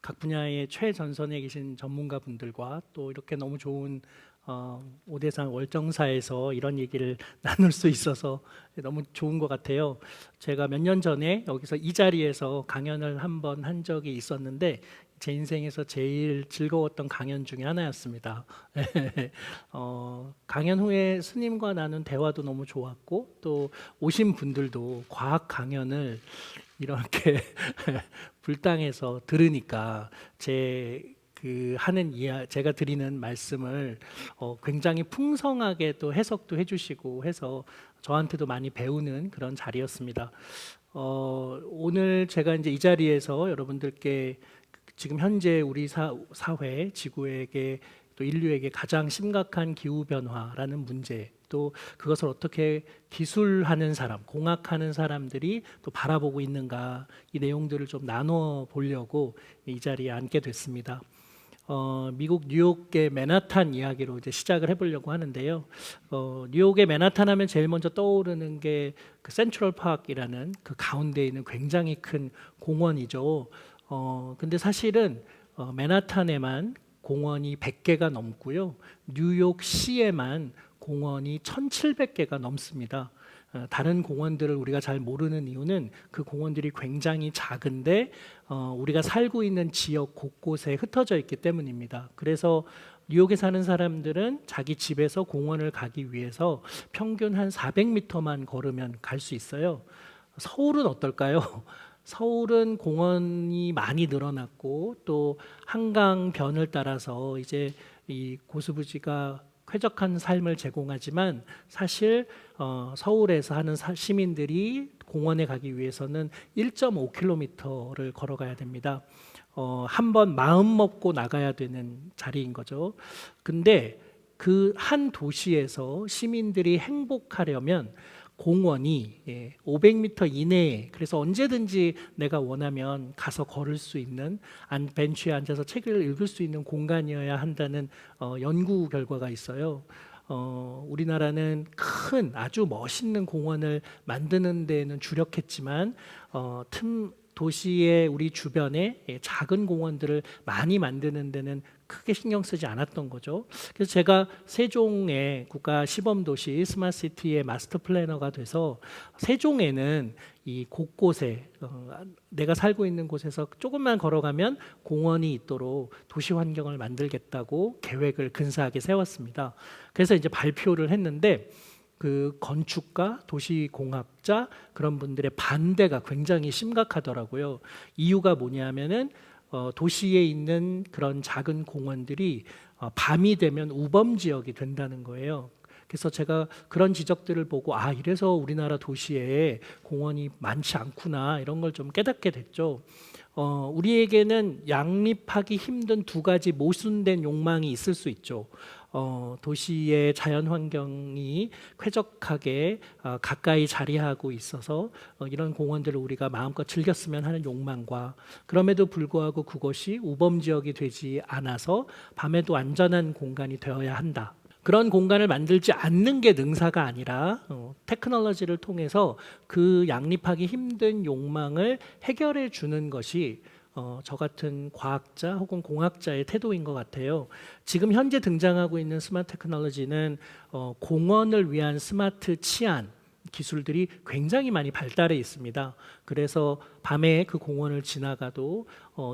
각 분야의 최전선에 계신 전문가분들과 또 이렇게 너무 좋은 오대산 월정사에서 이런 얘기를 나눌 수 있어서 너무 좋은 것 같아요. 제가 몇 년 전에 여기서 이 자리에서 강연을 한 번 한 적이 있었는데 제 인생에서 제일 즐거웠던 강연 중에 하나였습니다. 강연 후에 스님과 나눈 대화도 너무 좋았고 또 오신 분들도 과학 강연을 이렇게 불당해서 들으니까 제 하는 제가 드리는 말씀을 굉장히 풍성하게 또 해석도 해주시고 해서 저한테도 많이 배우는 그런 자리였습니다. 오늘 제가 이제 이 자리에서 여러분들께 지금 현재 우리 사회, 지구에게 또 인류에게 가장 심각한 기후 변화라는 문제, 또 그것을 어떻게 기술하는 사람, 공학하는 사람들이 또 바라보고 있는가, 이 내용들을 좀 나눠 보려고 이 자리에 앉게 됐습니다. 미국 뉴욕의 맨하탄 이야기로 이제 시작을 해보려고 하는데요. 뉴욕의 맨하탄 하면 제일 먼저 떠오르는 게 그 센트럴 파크이라는 그 가운데 있는 굉장히 큰 공원이죠. 근데 사실은 맨하탄에만 공원이 100개가 넘고요. 뉴욕시에만 공원이 1,700개가 넘습니다. 다른 공원들을 우리가 잘 모르는 이유는 그 공원들이 굉장히 작은데 우리가 살고 있는 지역 곳곳에 흩어져 있기 때문입니다. 그래서 뉴욕에 사는 사람들은 자기 집에서 공원을 가기 위해서 평균 한 400m만 걸으면 갈 수 있어요. 서울은 어떨까요? 서울은 공원이 많이 늘어났고 또 한강변을 따라서 이제 이 고수부지가 쾌적한 삶을 제공하지만 사실 서울에서 하는 시민들이 공원에 가기 위해서는 1.5km를 걸어가야 됩니다. 한번 마음 먹고 나가야 되는 자리인 거죠. 근데 그 한 도시에서 시민들이 행복하려면 공원이 500m 이내에, 그래서 언제든지 내가 원하면 가서 걸을 수 있는, 벤치에 앉아서 책을 읽을 수 있는 공간이어야 한다는 연구 결과가 있어요. 우리나라는 큰 아주 멋있는 공원을 만드는 데에는 주력했지만 도시의 우리 주변에 작은 공원들을 많이 만드는 데는 크게 신경 쓰지 않았던 거죠. 그래서 제가 세종의 국가 시범도시 스마트시티의 마스터 플래너가 돼서 세종에는 이 곳곳에 내가 살고 있는 곳에서 조금만 걸어가면 공원이 있도록 도시 환경을 만들겠다고 계획을 근사하게 세웠습니다. 그래서 이제 발표를 했는데 그 건축가, 도시공학자 그런 분들의 반대가 굉장히 심각하더라고요. 이유가 뭐냐면은 도시에 있는 그런 작은 공원들이 밤이 되면 우범 지역이 된다는 거예요. 그래서 제가 그런 지적들을 보고 이래서 우리나라 도시에 공원이 많지 않구나 이런 걸 좀 깨닫게 됐죠. 우리에게는 양립하기 힘든 두 가지 모순된 욕망이 있을 수 있죠. 도시의 자연 환경이 쾌적하게 가까이 자리하고 있어서 이런 공원들을 우리가 마음껏 즐겼으면 하는 욕망과, 그럼에도 불구하고 그것이 우범 지역이 되지 않아서 밤에도 안전한 공간이 되어야 한다. 그런 공간을 만들지 않는 게 능사가 아니라 테크놀로지를 통해서 그 양립하기 힘든 욕망을 해결해 주는 것이 저 같은 과학자 혹은 공학자의 태도인 것 같아요. 지금 현재 등장하고 있는 스마트 테크놀로지는 공원을 위한 스마트 치안 기술들이 굉장히 많이 발달해 있습니다. 그래서 밤에 그 공원을 지나가도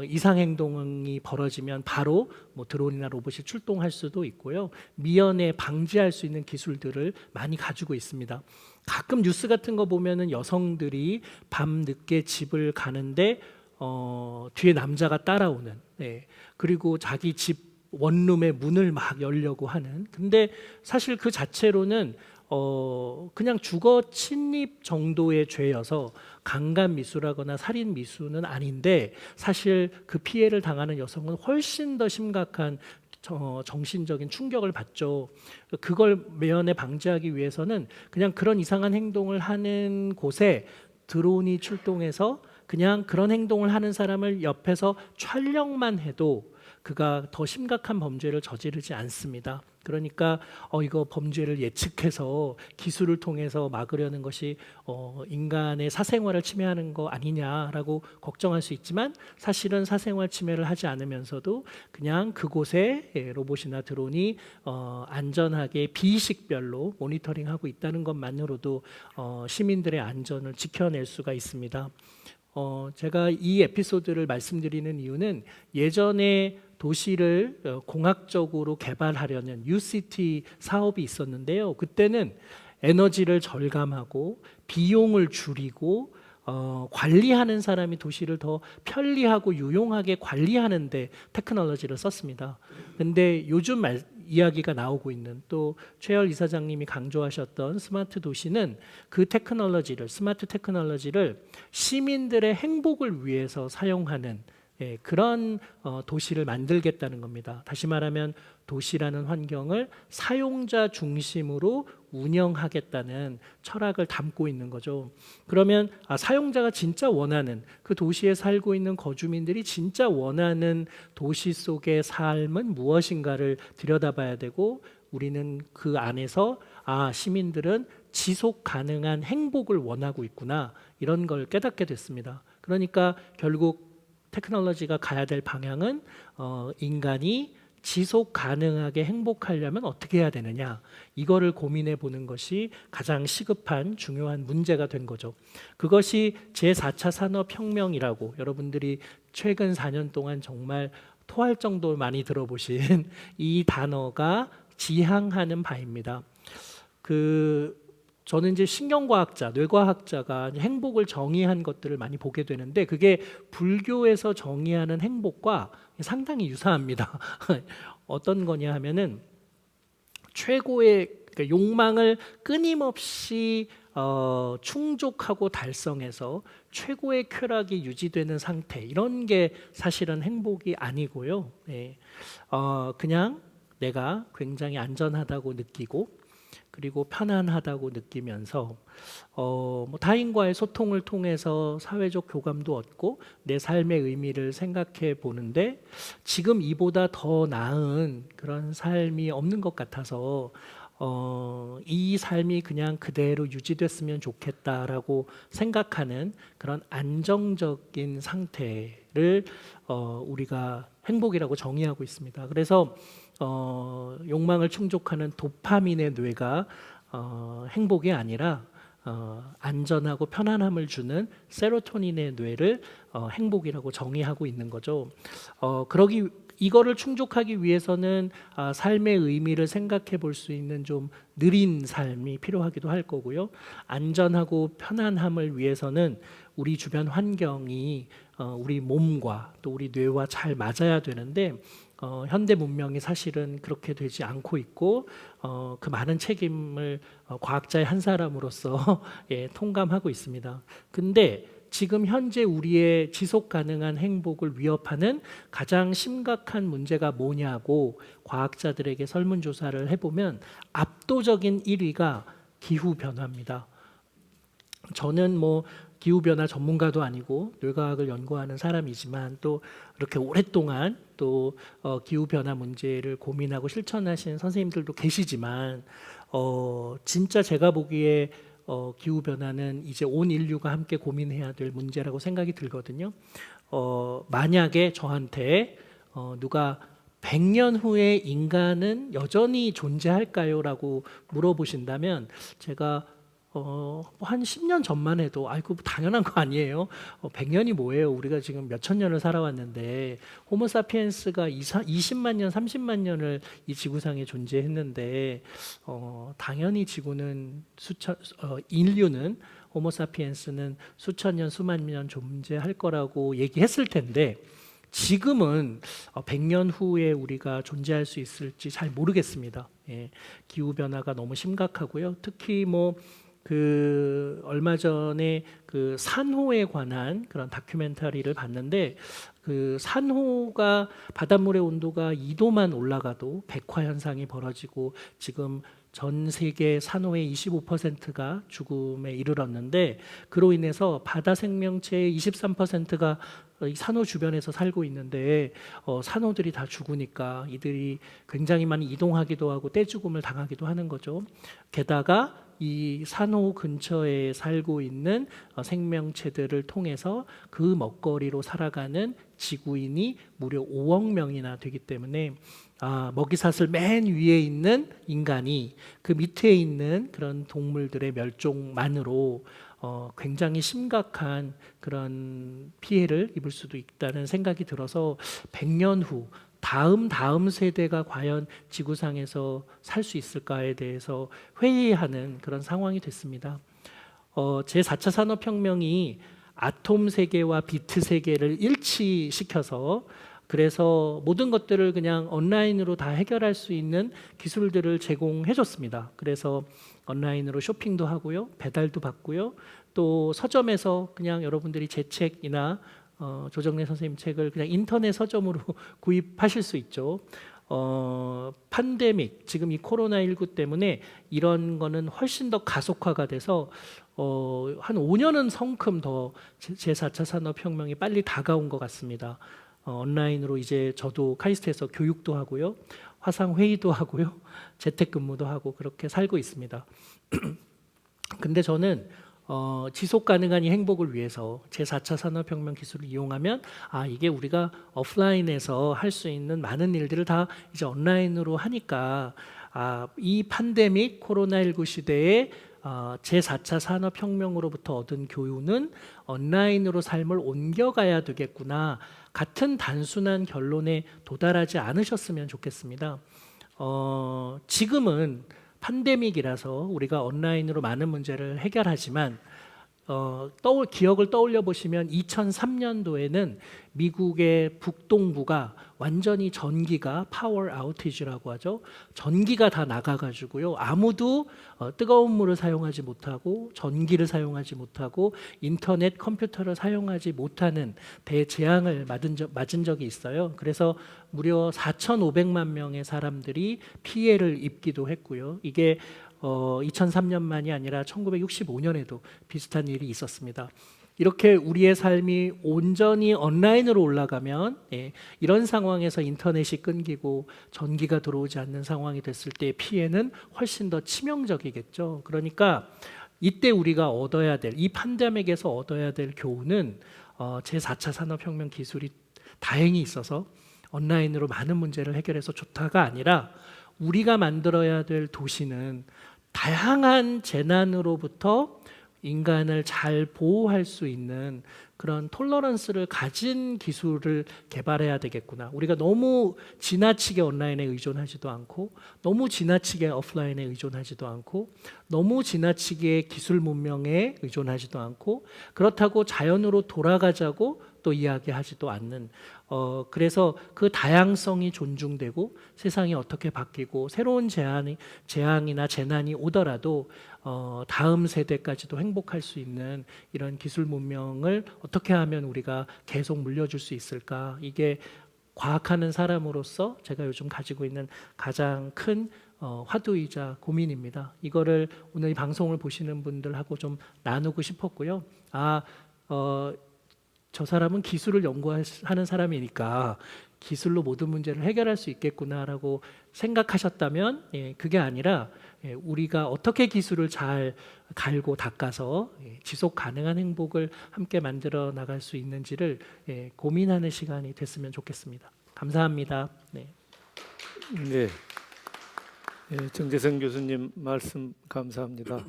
이상 행동이 벌어지면 바로 드론이나 로봇이 출동할 수도 있고요. 미연에 방지할 수 있는 기술들을 많이 가지고 있습니다. 가끔 뉴스 같은 거 보면은 여성들이 밤 늦게 집을 가는데 뒤에 남자가 따라오는, 그리고 자기 집 원룸의 문을 막 열려고 하는. 근데 사실 그 자체로는 그냥 주거 침입 정도의 죄여서 강간 미수라거나 살인 미수는 아닌데, 사실 그 피해를 당하는 여성은 훨씬 더 심각한 정신적인 충격을 받죠. 그걸 매연에 방지하기 위해서는 그냥 그런 이상한 행동을 하는 곳에 드론이 출동해서 그냥 그런 행동을 하는 사람을 옆에서 촬영만 해도 그가 더 심각한 범죄를 저지르지 않습니다. 그러니까 이거 범죄를 예측해서 기술을 통해서 막으려는 것이 인간의 사생활을 침해하는 거 아니냐라고 걱정할 수 있지만, 사실은 사생활 침해를 하지 않으면서도 그냥 그곳에 로봇이나 드론이 안전하게 비식별로 모니터링하고 있다는 것만으로도 시민들의 안전을 지켜낼 수가 있습니다. 제가 이 에피소드를 말씀드리는 이유는 예전에 도시를 공학적으로 개발하려는 UCT 사업이 있었는데요. 그때는 에너지를 절감하고 비용을 줄이고 관리하는 사람이 도시를 더 편리하고 유용하게 관리하는데 테크놀로지를 썼습니다. 근데 요즘 이야기가 나오고 있는 또 최열 이사장님이 강조하셨던 스마트 도시는 그 테크놀로지를 스마트 테크놀로지를 시민들의 행복을 위해서 사용하는 그런 도시를 만들겠다는 겁니다. 다시 말하면 도시라는 환경을 사용자 중심으로 운영하겠다는 철학을 담고 있는 거죠. 그러면 사용자가 진짜 원하는 그 도시에 살고 있는 거주민들이 진짜 원하는 도시 속의 삶은 무엇인가를 들여다봐야 되고 우리는 그 안에서 시민들은 지속 가능한 행복을 원하고 있구나 이런 걸 깨닫게 됐습니다. 그러니까 결국 테크놀로지가 가야 될 방향은 인간이 지속 가능하게 행복하려면 어떻게 해야 되느냐 이거를 고민해 보는 것이 가장 시급한 중요한 문제가 된 거죠. 그것이 제4차 산업혁명이라고 여러분들이 최근 4년 동안 정말 토할 정도로 많이 들어보신 이 단어가 지향하는 바입니다. 저는 이제 신경과학자, 뇌과학자가 행복을 정의한 것들을 많이 보게 되는데 그게 불교에서 정의하는 행복과 상당히 유사합니다. 어떤 거냐 하면은 최고의 그러니까 욕망을 끊임없이 충족하고 달성해서 최고의 쾌락이 유지되는 상태 이런 게 사실은 행복이 아니고요. 그냥 내가 굉장히 안전하다고 느끼고 그리고 편안하다고 느끼면서 타인과의 소통을 통해서 사회적 교감도 얻고 내 삶의 의미를 생각해 보는데 지금 이보다 더 나은 그런 삶이 없는 것 같아서 이 삶이 그냥 그대로 유지됐으면 좋겠다라고 생각하는 그런 안정적인 상태를 우리가 행복이라고 정의하고 있습니다. 그래서 욕망을 충족하는 도파민의 뇌가 행복이 아니라 안전하고 편안함을 주는 세로토닌의 뇌를 행복이라고 정의하고 있는 거죠. 이거를 충족하기 위해서는 삶의 의미를 생각해 볼 수 있는 좀 느린 삶이 필요하기도 할 거고요. 안전하고 편안함을 위해서는 우리 주변 환경이 우리 몸과 또 우리 뇌와 잘 맞아야 되는데 현대 문명이 사실은 그렇게 되지 않고 있고 그 많은 책임을 과학자의 한 사람으로서 통감하고 있습니다. 근데 지금 현재 우리의 지속 가능한 행복을 위협하는 가장 심각한 문제가 뭐냐고 과학자들에게 설문조사를 해보면 압도적인 1위가 기후변화입니다. 저는 기후변화 전문가도 아니고 뇌과학을 연구하는 사람이지만 또 이렇게 오랫동안 또 기후변화 문제를 고민하고 실천하시는 선생님들도 계시지만 진짜 제가 보기에 기후변화는 이제 온 인류가 함께 고민해야 될 문제라고 생각이 들거든요. 만약에 저한테 누가 100년 후에 인간은 여전히 존재할까요? 라고 물어보신다면 제가 한 10년 전만 해도 아이고 당연한 거 아니에요. 100년이 뭐예요? 우리가 지금 몇천 년을 살아왔는데 호모사피엔스가 20만 년, 30만 년을 이 지구상에 존재했는데 당연히 지구는 인류는 호모사피엔스는 수천 년, 수만 년 존재할 거라고 얘기했을 텐데 지금은 100년 후에 우리가 존재할 수 있을지 잘 모르겠습니다. 기후 변화가 너무 심각하고요. 특히 얼마 전에 그 산호에 관한 그런 다큐멘터리를 봤는데 그 산호가 바닷물의 온도가 2도만 올라가도 백화 현상이 벌어지고 지금 전 세계 산호의 25%가 죽음에 이르렀는데 그로 인해서 바다 생명체의 23%가 산호 주변에서 살고 있는데 산호들이 다 죽으니까 이들이 굉장히 많이 이동하기도 하고 떼죽음을 당하기도 하는 거죠. 게다가 이 산호 근처에 살고 있는 생명체들을 통해서 그 먹거리로 살아가는 지구인이 무려 5억 명이나 되기 때문에 먹이사슬 맨 위에 있는 인간이 그 밑에 있는 그런 동물들의 멸종만으로 굉장히 심각한 그런 피해를 입을 수도 있다는 생각이 들어서 100년 후 다음 세대가 과연 지구상에서 살 수 있을까에 대해서 회의하는 그런 상황이 됐습니다. 제4차 산업혁명이 아톰 세계와 비트 세계를 일치시켜서 그래서 모든 것들을 그냥 온라인으로 다 해결할 수 있는 기술들을 제공해 줬습니다. 그래서 온라인으로 쇼핑도 하고요, 배달도 받고요, 또 서점에서 그냥 여러분들이 제 책이나 조정래 선생님 책을 그냥 인터넷 서점으로 구입하실 수 있죠. 팬데믹, 지금 이 코로나19 때문에 이런 거는 훨씬 더 가속화가 돼서 한 5년은 성큼 더 제4차 산업혁명이 빨리 다가온 것 같습니다. 온라인으로 이제 저도 카이스트에서 교육도 하고요, 화상 회의도 하고요, 재택근무도 하고 그렇게 살고 있습니다. 근데 저는 지속 가능한 이 행복을 위해서 제4차 산업혁명 기술을 이용하면 이게 우리가 오프라인에서 할 수 있는 많은 일들을 다 이제 온라인으로 하니까 이 팬데믹 코로나19 시대에 제4차 산업혁명으로부터 얻은 교훈은 온라인으로 삶을 옮겨가야 되겠구나 같은 단순한 결론에 도달하지 않으셨으면 좋겠습니다. 지금은 팬데믹이라서 우리가 온라인으로 많은 문제를 해결하지만 기억을 떠올려 보시면 2003년도에는 미국의 북동부가 완전히 전기가 파워 아우티지라고 하죠. 전기가 다 나가가지고요. 아무도 뜨거운 물을 사용하지 못하고 전기를 사용하지 못하고 인터넷 컴퓨터를 사용하지 못하는 대재앙을 맞은 적이 있어요. 그래서 무려 4,500만 명의 사람들이 피해를 입기도 했고요. 이게 2003년만이 아니라 1965년에도 비슷한 일이 있었습니다. 이렇게 우리의 삶이 온전히 온라인으로 올라가면 이런 상황에서 인터넷이 끊기고 전기가 들어오지 않는 상황이 됐을 때의 피해는 훨씬 더 치명적이겠죠. 그러니까 이때 우리가 얻어야 될, 이 팬데믹에서 얻어야 될 교훈은 제4차 산업혁명 기술이 다행히 있어서 온라인으로 많은 문제를 해결해서 좋다가 아니라 우리가 만들어야 될 도시는 다양한 재난으로부터 인간을 잘 보호할 수 있는 그런 톨러런스를 가진 기술을 개발해야 되겠구나. 우리가 너무 지나치게 온라인에 의존하지도 않고 너무 지나치게 오프라인에 의존하지도 않고 너무 지나치게 기술 문명에 의존하지도 않고 그렇다고 자연으로 돌아가자고 또 이야기하지도 않는 그래서 그 다양성이 존중되고 세상이 어떻게 바뀌고 새로운 재앙이나 재난이 오더라도 다음 세대까지도 행복할 수 있는 이런 기술 문명을 어떻게 하면 우리가 계속 물려줄 수 있을까? 이게 과학하는 사람으로서 제가 요즘 가지고 있는 가장 큰 화두이자 고민입니다. 이거를 오늘 이 방송을 보시는 분들하고 좀 나누고 싶었고요. 저 사람은 기술을 연구하는 사람이니까 기술로 모든 문제를 해결할 수 있겠구나라고 생각하셨다면 그게 아니라 우리가 어떻게 기술을 잘 갈고 닦아서 지속 가능한 행복을 함께 만들어 나갈 수 있는지를 고민하는 시간이 됐으면 좋겠습니다. 감사합니다. 네. 네, 정재성 교수님 말씀 감사합니다.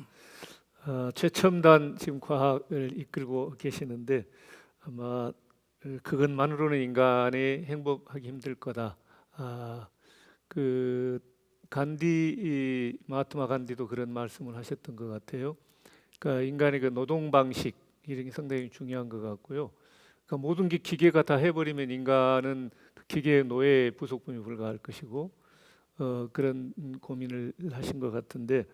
최첨단 지금 과학을 이끌고 계시는데 아마 그것만으로는 인간이 행복하기 힘들 거다. 마하트마 간디도 그런 말씀을 하셨던 것 같아요. 그러니까 인간의 그 노동 방식 이런 게 상당히 중요한 것 같고요. 그러니까 모든 게 기계가 다 해버리면 인간은 기계의 노예에 부속품이 불과할 것이고 그런 고민을 하신 것 같은데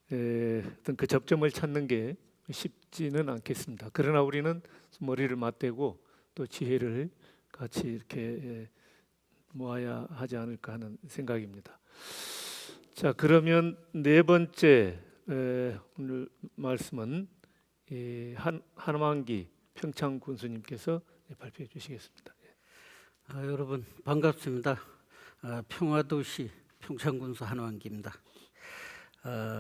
어떤 그 접점을 찾는 게 쉽지는 않겠습니다. 그러나 우리는 머리를 맞대고 또 지혜를 같이 이렇게 모아야 하지 않을까 하는 생각입니다. 자, 그러면 네 번째 오늘 말씀은 한만기 평창 군수님께서 발표해 주시겠습니다. 여러분 반갑습니다. 평화도시 평창군수 한만기입니다.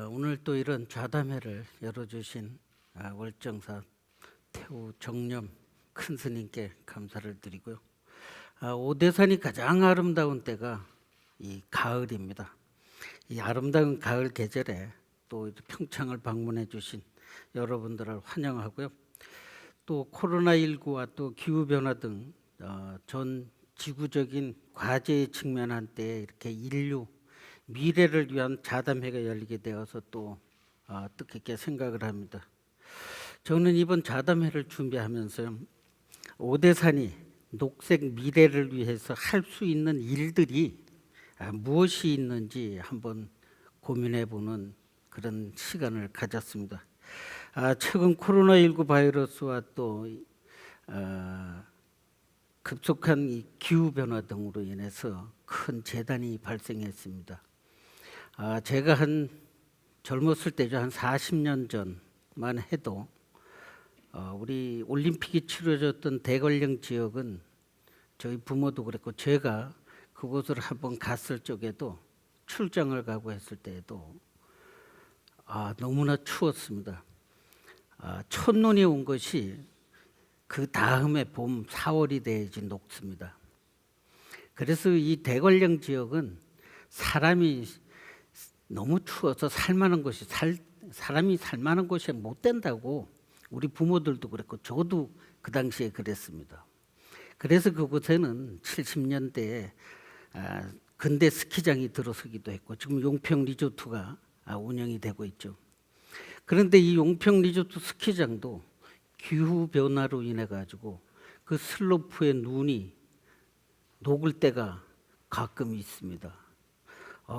오늘 또 이런 좌담회를 열어주신 월정사 태우 정념 큰 스님께 감사를 드리고요. 오대산이 가장 아름다운 때가 이 가을입니다. 이 아름다운 가을 계절에 또 평창을 방문해 주신 여러분들을 환영하고요. 또 코로나19와 또 기후변화 등 전 지구적인 과제에 직면한 때에 이렇게 인류 미래를 위한 자담회가 열리게 되어서 또 뜻깊게 생각을 합니다. 저는 이번 좌담회를 준비하면서요, 오대산이 녹색 미래를 위해서 할 수 있는 일들이 무엇이 있는지 한번 고민해보는 그런 시간을 가졌습니다. 최근 코로나19 바이러스와 또 급속한 이 기후 변화 등으로 인해서 큰 재난이 발생했습니다. 제가 젊었을 때죠, 한 40년 전만 해도 우리 올림픽이 치러졌던 대관령 지역은 저희 부모도 그랬고 제가 그곳을 한번 갔을 적에도 출장을 가고 했을 때에도 너무나 추웠습니다. 첫눈이 온 것이 그 다음에 봄 4월이 돼야지 녹습니다. 그래서 이 대관령 지역은 사람이 너무 추워서 사람이 살만한 곳이 못 된다고 우리 부모들도 그랬고 저도 그 당시에 그랬습니다. 그래서 그곳에는 70년대에 근대 스키장이 들어서기도 했고 지금 용평 리조트가 운영이 되고 있죠. 그런데 이 용평 리조트 스키장도 기후 변화로 인해 가지고 그 슬로프의 눈이 녹을 때가 가끔 있습니다.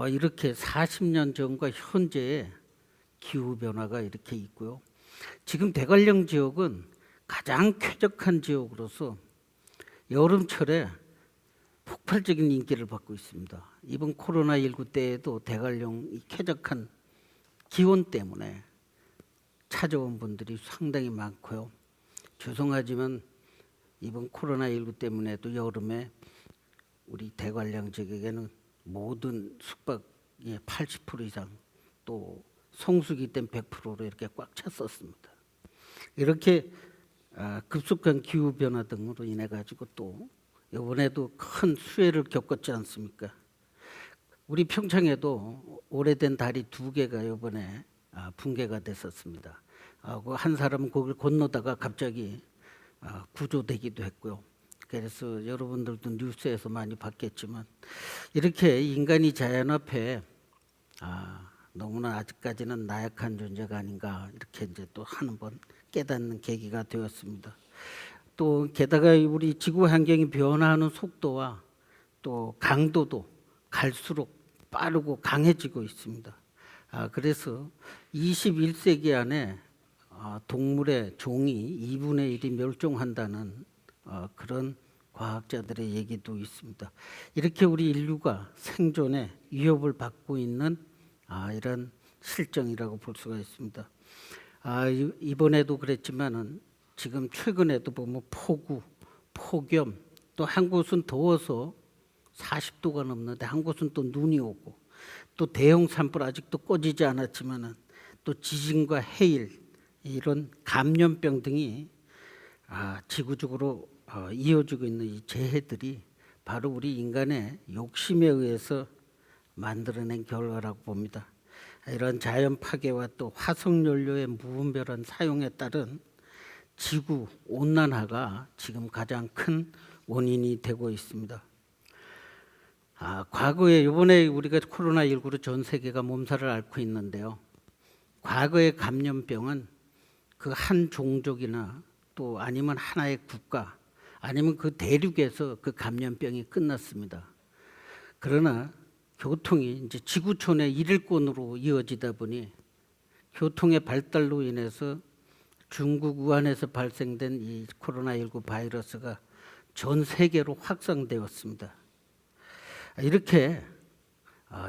이렇게 40년 전과 현재의 기후 변화가 이렇게 있고요. 지금 대관령 지역은 가장 쾌적한 지역으로서 여름철에 폭발적인 인기를 받고 있습니다. 이번 코로나19 때에도 대관령 이 쾌적한 기온 때문에 찾아온 분들이 상당히 많고요. 죄송하지만 이번 코로나19 때문에도 여름에 우리 대관령 지역에는 모든 숙박의 80% 이상 또 성수기 때는 100%로 이렇게 꽉 찼었습니다. 이렇게 급속한 기후 변화 등으로 인해 가지고 또 이번에도 큰 수해를 겪었지 않습니까? 우리 평창에도 오래된 다리 2개가 이번에 붕괴가 됐었습니다. 한 사람은 거기를 건너다가 갑자기 구조되기도 했고요. 그래서 여러분들도 뉴스에서 많이 봤겠지만 이렇게 인간이 자연 앞에 너무나 아직까지는 나약한 존재가 아닌가 이렇게 이제 또 한 번 깨닫는 계기가 되었습니다. 또 게다가 우리 지구 환경이 변화하는 속도와 또 강도도 갈수록 빠르고 강해지고 있습니다. 그래서 21세기 안에 동물의 종이 2분의 1이 멸종한다는 그런 과학자들의 얘기도 있습니다. 이렇게 우리 인류가 생존에 위협을 받고 있는 이런 실정이라고 볼 수가 있습니다. 이번에도 그랬지만은 지금 최근에도 보면 폭우, 폭염, 또 한 곳은 더워서 40도가 넘는데 한 곳은 또 눈이 오고 또 대형 산불 아직도 꺼지지 않았지만은 또 지진과 해일 이런 감염병 등이 지구적으로 이어지고 있는 이 재해들이 바로 우리 인간의 욕심에 의해서 만들어낸 결과라고 봅니다. 이런 자연 파괴와 또 화석 연료의 무분별한 사용에 따른 지구 온난화가 지금 가장 큰 원인이 되고 있습니다. 과거에 이번에 우리가 코로나19로 전 세계가 몸살을 앓고 있는데요. 과거의 감염병은 그 한 종족이나 또 아니면 하나의 국가 아니면 그 대륙에서 그 감염병이 끝났습니다. 그러나 교통이 이제 지구촌의 일일권으로 이어지다 보니 교통의 발달로 인해서 중국 우한에서 발생된 이 코로나19 바이러스가 전 세계로 확산되었습니다. 이렇게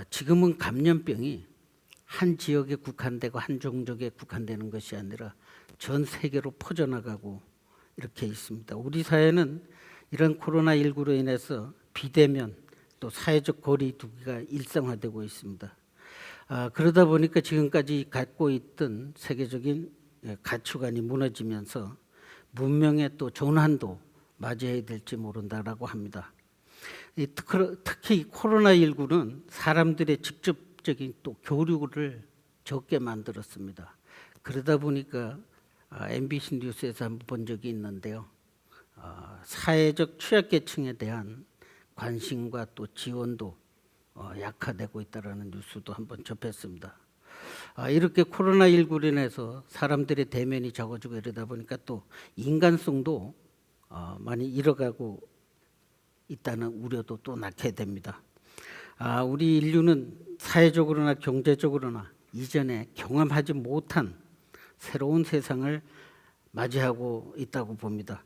지금은 감염병이 한 지역에 국한되고 한 종족에 국한되는 것이 아니라 전 세계로 퍼져나가고 이렇게 있습니다. 우리 사회는 이런 코로나19로 인해서 비대면 또 사회적 거리 두기가 일상화되고 있습니다. 그러다 보니까 지금까지 갖고 있던 세계적인 가치관이 무너지면서 문명의 또 전환도 맞이해야 될지 모른다라고 합니다. 특히 코로나19는 사람들의 직접적인 또 교류를 적게 만들었습니다. 그러다 보니까 MBC 뉴스에서 한번 본 적이 있는데요. 사회적 취약계층에 대한 관심과 또 지원도 약화되고 있다는 뉴스도 한번 접했습니다. 이렇게 코로나19로 인해서 사람들의 대면이 적어지고 이러다 보니까 또 인간성도 많이 잃어가고 있다는 우려도 또 낳게 됩니다. 우리 인류는 사회적으로나 경제적으로나 이전에 경험하지 못한 새로운 세상을 맞이하고 있다고 봅니다.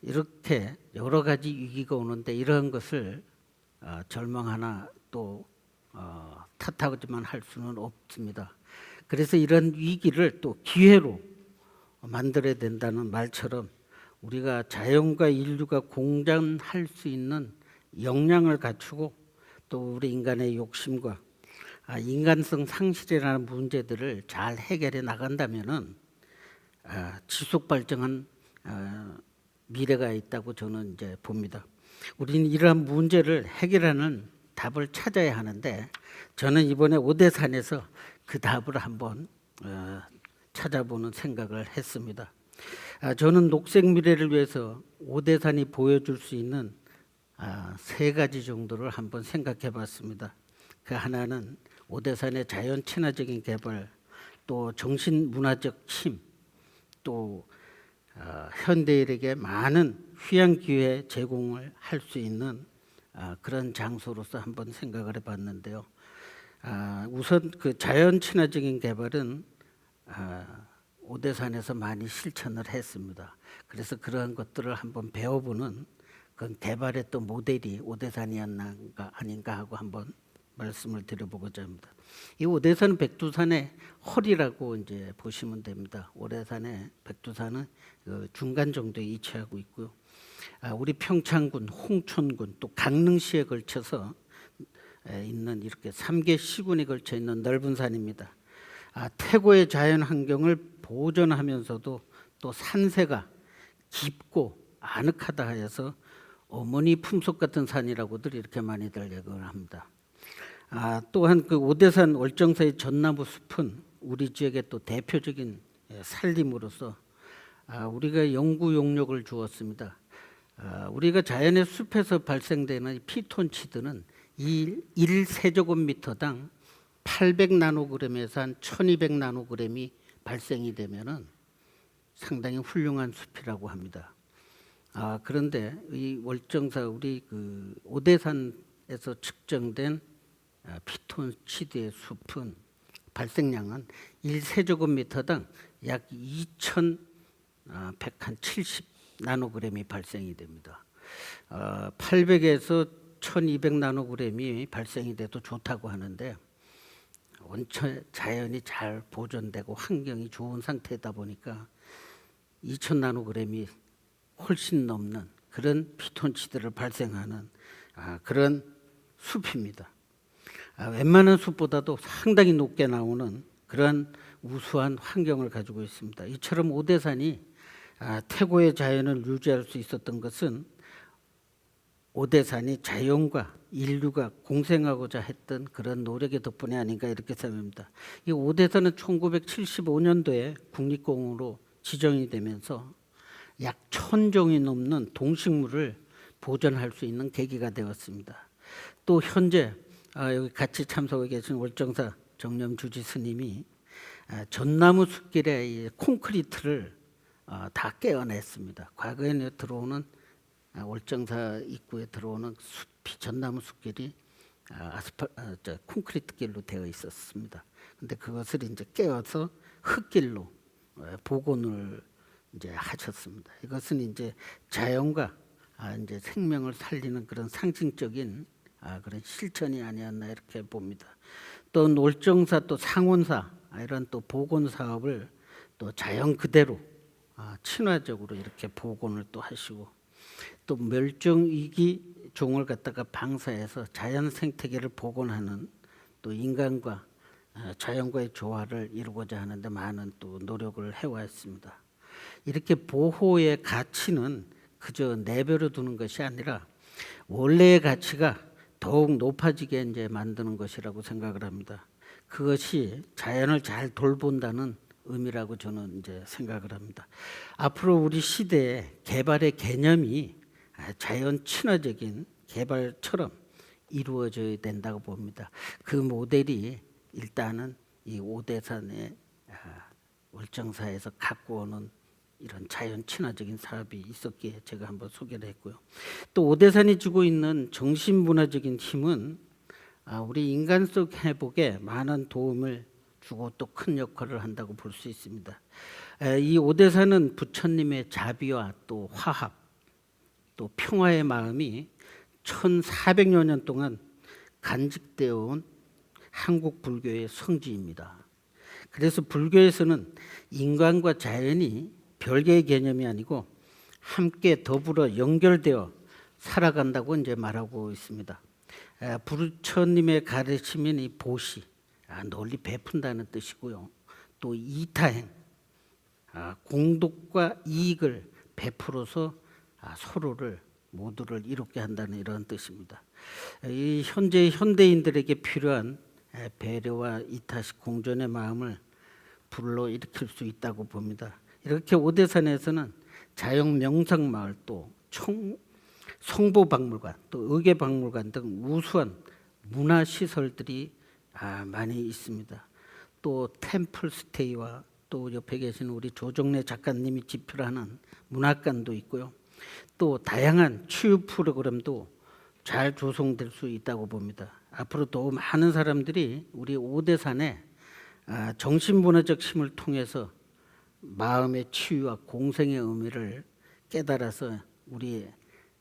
이렇게 여러 가지 위기가 오는데 이러한 것을 절망하나 또 탓하지만 할 수는 없습니다. 그래서 이런 위기를 또 기회로 만들어야 된다는 말처럼 우리가 자연과 인류가 공존할 수 있는 역량을 갖추고 또 우리 인간의 욕심과 인간성 상실이라는 문제들을 잘 해결해 나간다면은 지속 발전한 미래가 있다고 저는 이제 봅니다. 우리는 이러한 문제를 해결하는 답을 찾아야 하는데 저는 이번에 오대산에서 그 답을 한번 찾아보는 생각을 했습니다. 저는 녹색 미래를 위해서 오대산이 보여줄 수 있는 세 가지 정도를 한번 생각해 봤습니다. 그 하나는 오대산의 자연 친화적인 개발, 또 정신 문화적 힘, 또 현대인에게 많은 휴양 기회 제공을 할 수 있는 그런 장소로서 한번 생각을 해봤는데요. 우선 그 자연 친화적인 개발은 오대산에서 많이 실천을 했습니다. 그래서 그러한 것들을 한번 배워보는 그 개발의 또 모델이 오대산이었나 아닌가 하고 한번 말씀을 드려보고자 합니다. 이 오대산 백두산의 허리라고 이제 보시면 됩니다. 오대산의 백두산은 그 중간 정도에 위치하고 있고요. 우리 평창군, 홍천군, 또 강릉시에 걸쳐서 있는 이렇게 3개 시군에 걸쳐 있는 넓은 산입니다. 태고의 자연 환경을 보존하면서도 또 산세가 깊고 아늑하다 하여서 어머니 품속 같은 산이라고들 이렇게 많이들 얘기를 합니다. 또한 그 오대산 월정사의 전나무 숲은 우리 지역의 또 대표적인 산림으로서 우리가 연구 용역을 주었습니다. 우리가 자연의 숲에서 발생되는 피톤치드는 1세제곱미터당 800나노그램에서 한 1200나노그램이 발생이 되면은 상당히 훌륭한 숲이라고 합니다. 그런데 이 월정사 우리 그 오대산에서 측정된 피톤치드의 숲은 발생량은 1세제곱미터당 약 2170나노그램이 발생이 됩니다. 800에서 1200나노그램이 발생이 돼도 좋다고 하는데 원체 자연이 잘 보존되고 환경이 좋은 상태다 보니까 2000나노그램이 훨씬 넘는 그런 피톤치드를 발생하는 그런 숲입니다. 웬만한 숲보다도 상당히 높게 나오는 그런 우수한 환경을 가지고 있습니다. 이처럼 오대산이 태고의 자연을 유지할 수 있었던 것은 오대산이 자연과 인류가 공생하고자 했던 그런 노력의 덕분이 아닌가 이렇게 생각합니다. 이 오대산은 1975년도에 국립공원으로 지정이 되면서 약 1000종이 넘는 동식물을 보존할 수 있는 계기가 되었습니다. 또 현재 여기 같이 참석하고 계신 월정사 정념 주지 스님이 전나무 숲길에 이 콘크리트를 다 깨어냈습니다. 과거에는 들어오는 월정사 입구에 들어오는 숲이 전나무 숲길이 콘크리트 길로 되어 있었습니다. 근데 그것을 이제 깨어서 흙길로 복원을 이제 하셨습니다. 이것은 이제 자연과 이제 생명을 살리는 그런 상징적인 그런 실천이 아니었나 이렇게 봅니다. 또 월정사 또 상원사 이런 또 복원 사업을 또 자연 그대로 친화적으로 이렇게 복원을 또 하시고 또 멸종 위기 종을 갖다가 방사해서 자연 생태계를 복원하는 또 인간과 자연과의 조화를 이루고자 하는데 많은 또 노력을 해왔습니다. 이렇게 보호의 가치는 그저 내버려 두는 것이 아니라 원래의 가치가 더욱 높아지게 이제 만드는 것이라고 생각을 합니다. 그것이 자연을 잘 돌본다는 의미라고 저는 이제 생각을 합니다. 앞으로 우리 시대의 개발의 개념이 자연 친화적인 개발처럼 이루어져야 된다고 봅니다. 그 모델이 일단은 이 오대산의 월정사에서 갖고 오는 이런 자연 친화적인 사업이 있었기에 제가 한번 소개를 했고요. 또 오대산이 주고 있는 정신문화적인 힘은 우리 인간 속 회복에 많은 도움을 주고 또 큰 역할을 한다고 볼 수 있습니다. 이 오대산은 부처님의 자비와 또 화합, 또 평화의 마음이 1400여 년 동안 간직되어 온 한국 불교의 성지입니다. 그래서 불교에서는 인간과 자연이 별개의 개념이 아니고 함께 더불어 연결되어 살아간다고 이제 말하고 있습니다. 부처님의 가르침인 이 보시, 널리 베푼다는 뜻이고요. 또 이타행, 공덕과 이익을 베풀어서 서로를 모두를 이롭게 한다는 이런 뜻입니다. 이 현재 현대인들에게 필요한 배려와 이타식 공존의 마음을 불러일으킬 수 있다고 봅니다. 이렇게 오대산에서는 자연 명상 마을, 또 성보박물관, 또 의계박물관 등 우수한 문화 시설들이 많이 있습니다. 또 템플스테이와 또 옆에 계신 우리 조정래 작가님이 집필하는 문학관도 있고요. 또 다양한 치유 프로그램도 잘 조성될 수 있다고 봅니다. 앞으로 더 많은 사람들이 우리 오대산에 정신문화적 힘을 통해서 마음의 치유와 공생의 의미를 깨달아서 우리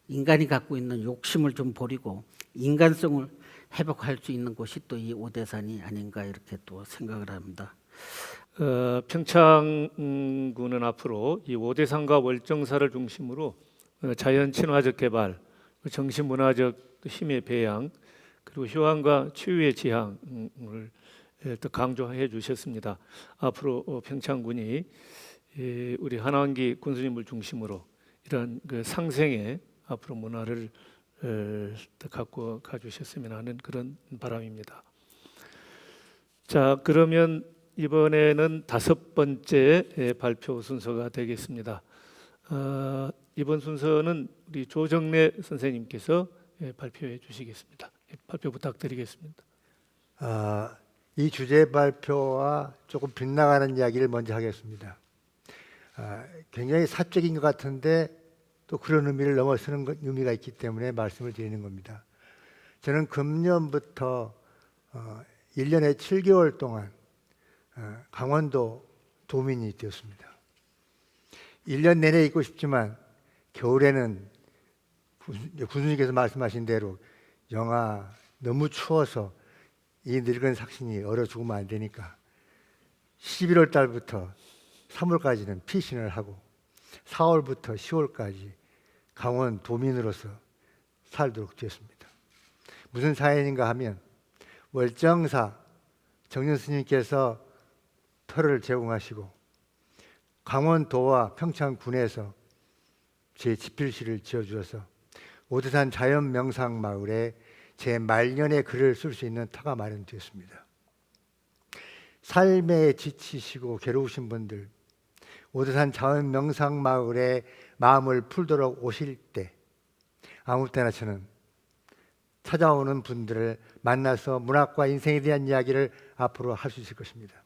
인간이 갖고 있는 욕심을 좀 버리고 인간성을 회복할 수 있는 곳이 또 이 오대산이 아닌가 이렇게 또 생각을 합니다. 평창군은 앞으로 이 오대산과 월정사를 중심으로 자연 친화적 개발, 정신문화적 힘의 배양, 그리고 휴양과 치유의 지향을 또 강조해 주셨습니다. 앞으로 평창군이 우리 한왕기 군수님을 중심으로 이런 그 상생의 앞으로 문화를 갖고 가주셨으면 하는 그런 바람입니다. 자, 그러면 이번에는 5번째 발표 순서가 되겠습니다. 이번 순서는 우리 조정래 선생님께서 발표해 주시겠습니다. 발표 부탁드리겠습니다. 이 주제 발표와 조금 빗나가는 이야기를 먼저 하겠습니다. 굉장히 사적인 것 같은데 또 그런 의미를 넘어서는 의미가 있기 때문에 말씀을 드리는 겁니다. 저는 금년부터 1년에 7개월 동안 강원도 도민이 되었습니다. 1년 내내 있고 싶지만 겨울에는 군수님께서 말씀하신 대로 영하 너무 추워서 이 늙은 삭신이 얼어 죽으면 안 되니까 11월 달부터 3월까지는 피신을 하고 4월부터 10월까지 강원 도민으로서 살도록 되었습니다. 무슨 사연인가 하면 월정사 정년 스님께서 터를 제공하시고 강원도와 평창군에서 제 집필실을 지어주셔서 오대산 자연명상마을에 제 말년의 글을 쓸 수 있는 터가 마련되었습니다. 삶에 지치시고 괴로우신 분들, 오대산 자연명상마을에 마음을 풀도록 오실 때 아무 때나 저는 찾아오는 분들을 만나서 문학과 인생에 대한 이야기를 앞으로 할 수 있을 것입니다.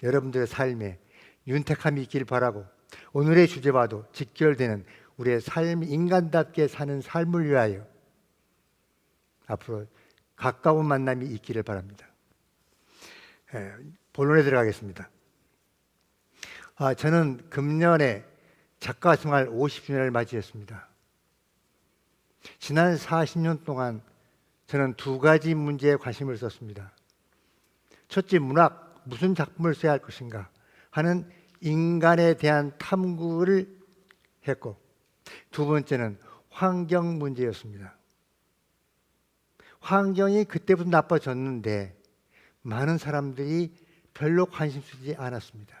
여러분들의 삶에 윤택함이 있길 바라고 오늘의 주제와도 직결되는 우리의 삶, 인간답게 사는 삶을 위하여 앞으로 가까운 만남이 있기를 바랍니다. 본론에 들어가겠습니다. 저는 금년에 작가 생활 50주년을 맞이했습니다. 지난 40년 동안 저는 2가지 문제에 관심을 썼습니다. 첫째, 문학, 무슨 작품을 써야 할 것인가 하는 인간에 대한 탐구를 했고, 두 번째는 환경 문제였습니다. 환경이 그때부터 나빠졌는데 많은 사람들이 별로 관심 쓰지 않았습니다.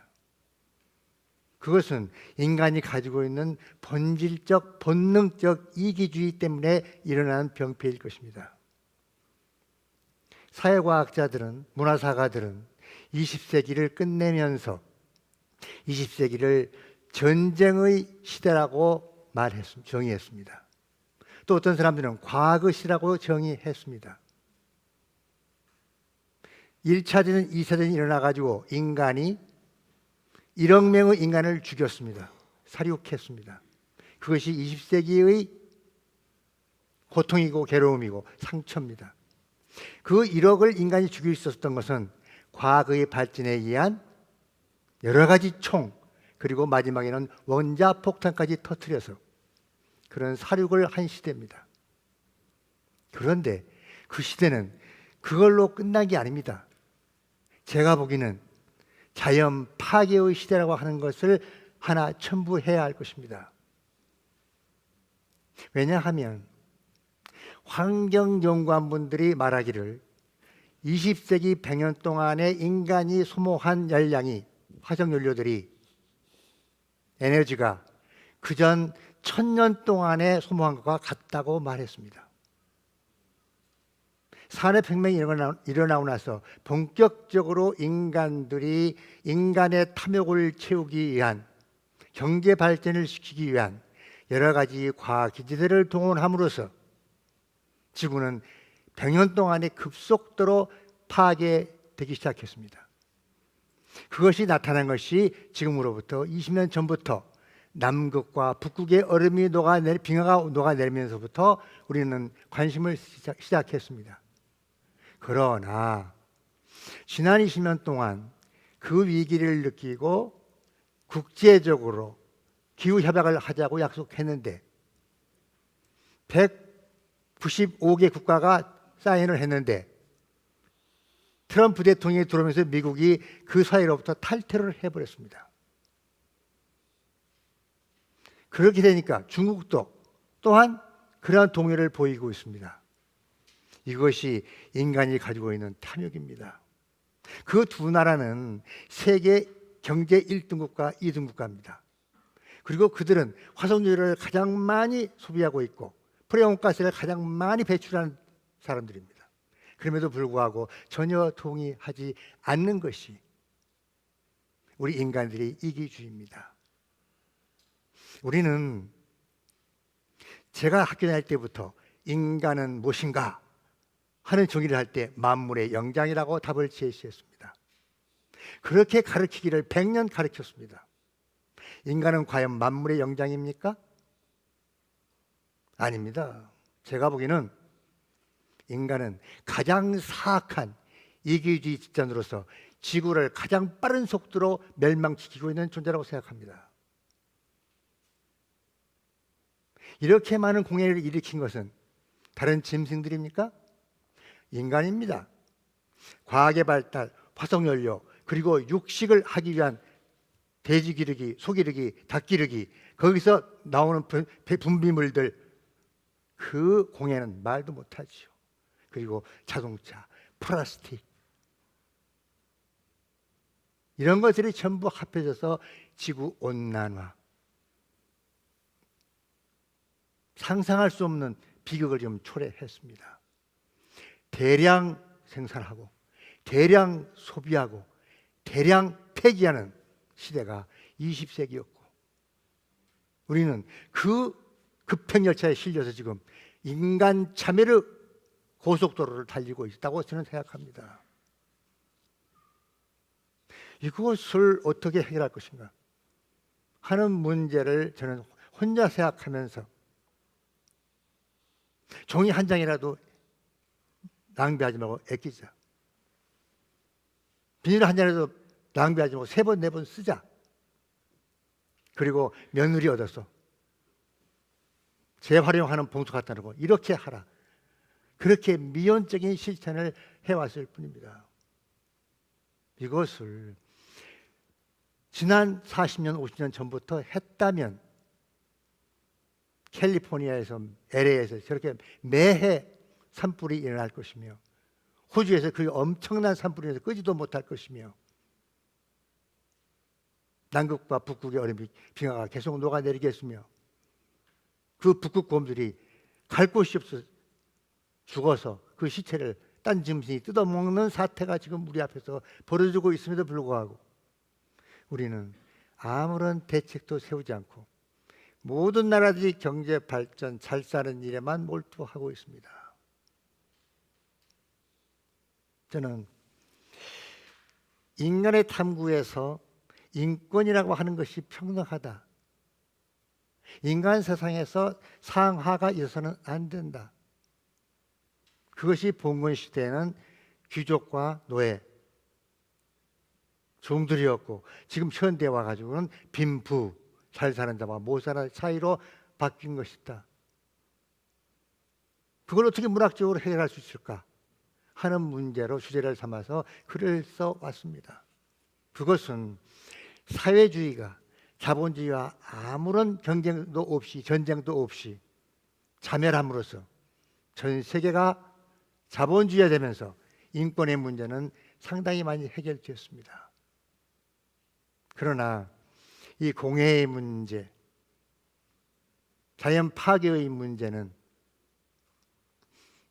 그것은 인간이 가지고 있는 본질적, 본능적 이기주의 때문에 일어나는 병폐일 것입니다. 사회과학자들은, 문화사가들은 20세기를 끝내면서 20세기를 전쟁의 시대라고 정의했습니다. 또 어떤 사람들은 과거 시라고 정의했습니다. 1차전, 2차전이 일어나 가지고 인간이 1억 명의 인간을 죽였습니다. 살육했습니다. 그것이 20세기의 고통이고 괴로움이고 상처입니다. 그 1억을 인간이 죽일 수 있었던 것은 과거의 발전에 의한 여러 가지 총, 그리고 마지막에는 원자폭탄까지 터뜨려서 그런 살육을 한 시대입니다. 그런데 그 시대는 그걸로 끝난 게 아닙니다. 제가 보기에는 자연 파괴의 시대라고 하는 것을 하나 첨부해야 할 것입니다. 왜냐하면 환경연구원분들이 말하기를 20세기 100년 동안에 인간이 소모한 열량이, 화석연료들이, 에너지가 그전 1000년 동안에 소모한 것과 같다고 말했습니다. 산업혁명이 일어나고 나서 본격적으로 인간들이 인간의 탐욕을 채우기 위한, 경제 발전을 시키기 위한 여러 가지 과학기지들을 동원함으로써 지구는 100년 동안에 급속도로 파괴되기 시작했습니다. 그것이 나타난 것이 지금으로부터 20년 전부터 남극과 북극의 얼음이 빙하가 녹아내리면서부터 우리는 관심을 시작했습니다. 그러나 지난 20년 동안 그 위기를 느끼고 국제적으로 기후협약을 하자고 약속했는데 195개 국가가 사인을 했는데 트럼프 대통령이 들어오면서 미국이 그 사이로부터 탈퇴를 해버렸습니다. 그렇게 되니까 중국도 또한 그러한 동요를 보이고 있습니다. 이것이 인간이 가지고 있는 탐욕입니다. 그 두 나라는 세계 경제 1등국가, 2등국가입니다. 그리고 그들은 화석연료를 가장 많이 소비하고 있고 프레온가스를 가장 많이 배출하는 사람들입니다. 그럼에도 불구하고 전혀 동의하지 않는 것이 우리 인간들의 이기주의입니다. 우리는 제가 학교 다닐 때부터 인간은 무엇인가 하는 정의를 할 때 만물의 영장이라고 답을 제시했습니다. 그렇게 가르치기를 100년 가르쳤습니다. 인간은 과연 만물의 영장입니까? 아닙니다. 제가 보기에는 인간은 가장 사악한 이기주의 집단으로서 지구를 가장 빠른 속도로 멸망시키고 있는 존재라고 생각합니다. 이렇게 많은 공해를 일으킨 것은 다른 짐승들입니까? 인간입니다. 과학의 발달, 화석연료, 그리고 육식을 하기 위한 돼지기르기, 소기르기, 닭기르기, 거기서 나오는 분비물들, 그 공해는 말도 못하지요. 그리고 자동차, 플라스틱, 이런 것들이 전부 합해져서 지구 온난화, 상상할 수 없는 비극을 지금 초래했습니다. 대량 생산하고 대량 소비하고 대량 폐기하는 시대가 20세기였고 우리는 그 급행열차에 실려서 지금 인간 참여의 고속도로를 달리고 있다고 저는 생각합니다. 이것을 어떻게 해결할 것인가 하는 문제를 저는 혼자 생각하면서 종이 한 장이라도 낭비하지 말고 아끼자. 비닐 한 장이라도 낭비하지 말고 3번, 4번 쓰자. 그리고 며느리 얻어서 재활용하는 봉투 갖다 놓고 이렇게 하라. 그렇게 미온적인 실천을 해왔을 뿐입니다. 이것을 지난 40년, 50년 전부터 했다면 캘리포니아에서, LA에서 저렇게 매해 산불이 일어날 것이며 호주에서 그 엄청난 산불에서 끄지도 못할 것이며 남극과 북극의 얼음이 빙하가 계속 녹아내리겠으며 그 북극곰들이 갈 곳이 없어 죽어서 그 시체를 딴 짐승이 뜯어먹는 사태가 지금 우리 앞에서 벌어지고 있음에도 불구하고 우리는 아무런 대책도 세우지 않고 모든 나라들이 경제 발전, 잘 사는 일에만 몰두하고 있습니다. 저는 인간의 탐구에서 인권이라고 하는 것이 평등하다. 인간 세상에서 상하가 있어서는 안 된다. 그것이 봉건 시대에는 귀족과 노예, 종들이었고 지금 현대에 와가지고는 빈부, 잘 사는 자와 못 사는 자 사이로 바뀐 것이다. 그걸 어떻게 문학적으로 해결할 수 있을까 하는 문제로 주제를 삼아서 글을 써왔습니다. 그것은 사회주의가 자본주의와 아무런 경쟁도 없이 전쟁도 없이 자멸함으로써 전 세계가 자본주의가 되면서 인권의 문제는 상당히 많이 해결되었습니다. 그러나 이 공해의 문제, 자연 파괴의 문제는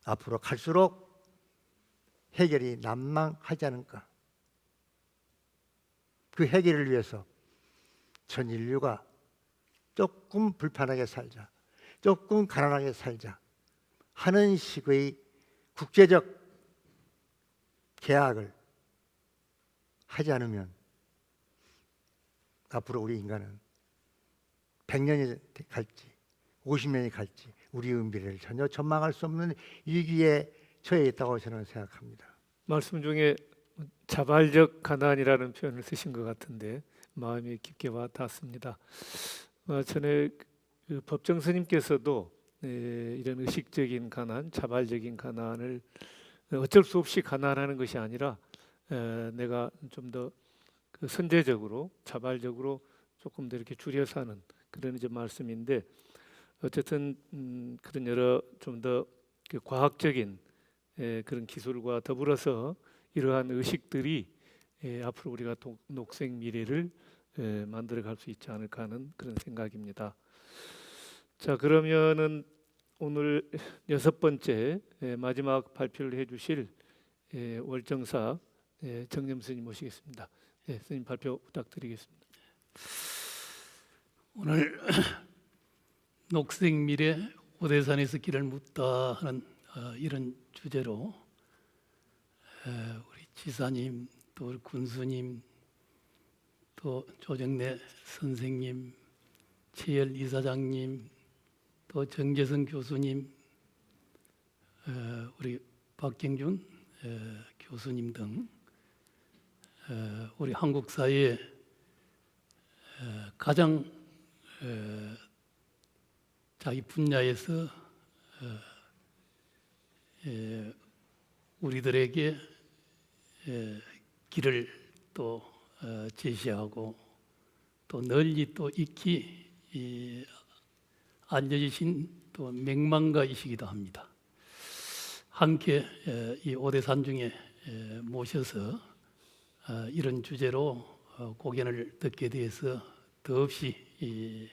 앞으로 갈수록 해결이 난망하지 않을까. 그 해결을 위해서 전 인류가 조금 불편하게 살자, 조금 가난하게 살자 하는 식의 국제적 계약을 하지 않으면 앞으로 우리 인간은 100년이 갈지 50년이 갈지 우리의 미래를 전혀 전망할 수 없는 위기에 처해 있다고 저는 생각합니다. 말씀 중에 자발적 가난이라는 표현을 쓰신 것 같은데 마음이 깊게 와 닿습니다. 전에 그 법정 스님께서도 이런 의식적인 가난, 자발적인 가난을 어쩔 수 없이 가난하는 것이 아니라 내가 좀 더 그 선제적으로, 자발적으로 조금 더 이렇게 줄여 사는 그런 이제 말씀인데 어쨌든 그런 여러 좀 더 그 과학적인 그런 기술과 더불어서 이러한 의식들이 앞으로 우리가 녹색 미래를 만들어 갈 수 있지 않을까 하는 그런 생각입니다. 자, 그러면은 오늘 6번째 마지막 발표를 해주실 월정사 정념 스님 모시겠습니다. 스님 발표 부탁드리겠습니다. 오늘 녹색 미래 오대산에서 길을 묻다 하는 이런 주제로 우리 지사님, 또 우리 군수님, 또 조정래 선생님, 최열 이사장님, 또 정재성 교수님, 우리 박경준 교수님 등 우리 한국 사회에 가장 자기 분야에서 우리들에게 길을 또 제시하고 또 널리 또 익히 알려주신 또 명망가이시기도 합니다. 함께 이 오대산 중에 모셔서 이런 주제로 고견을 듣게 되어서 더없이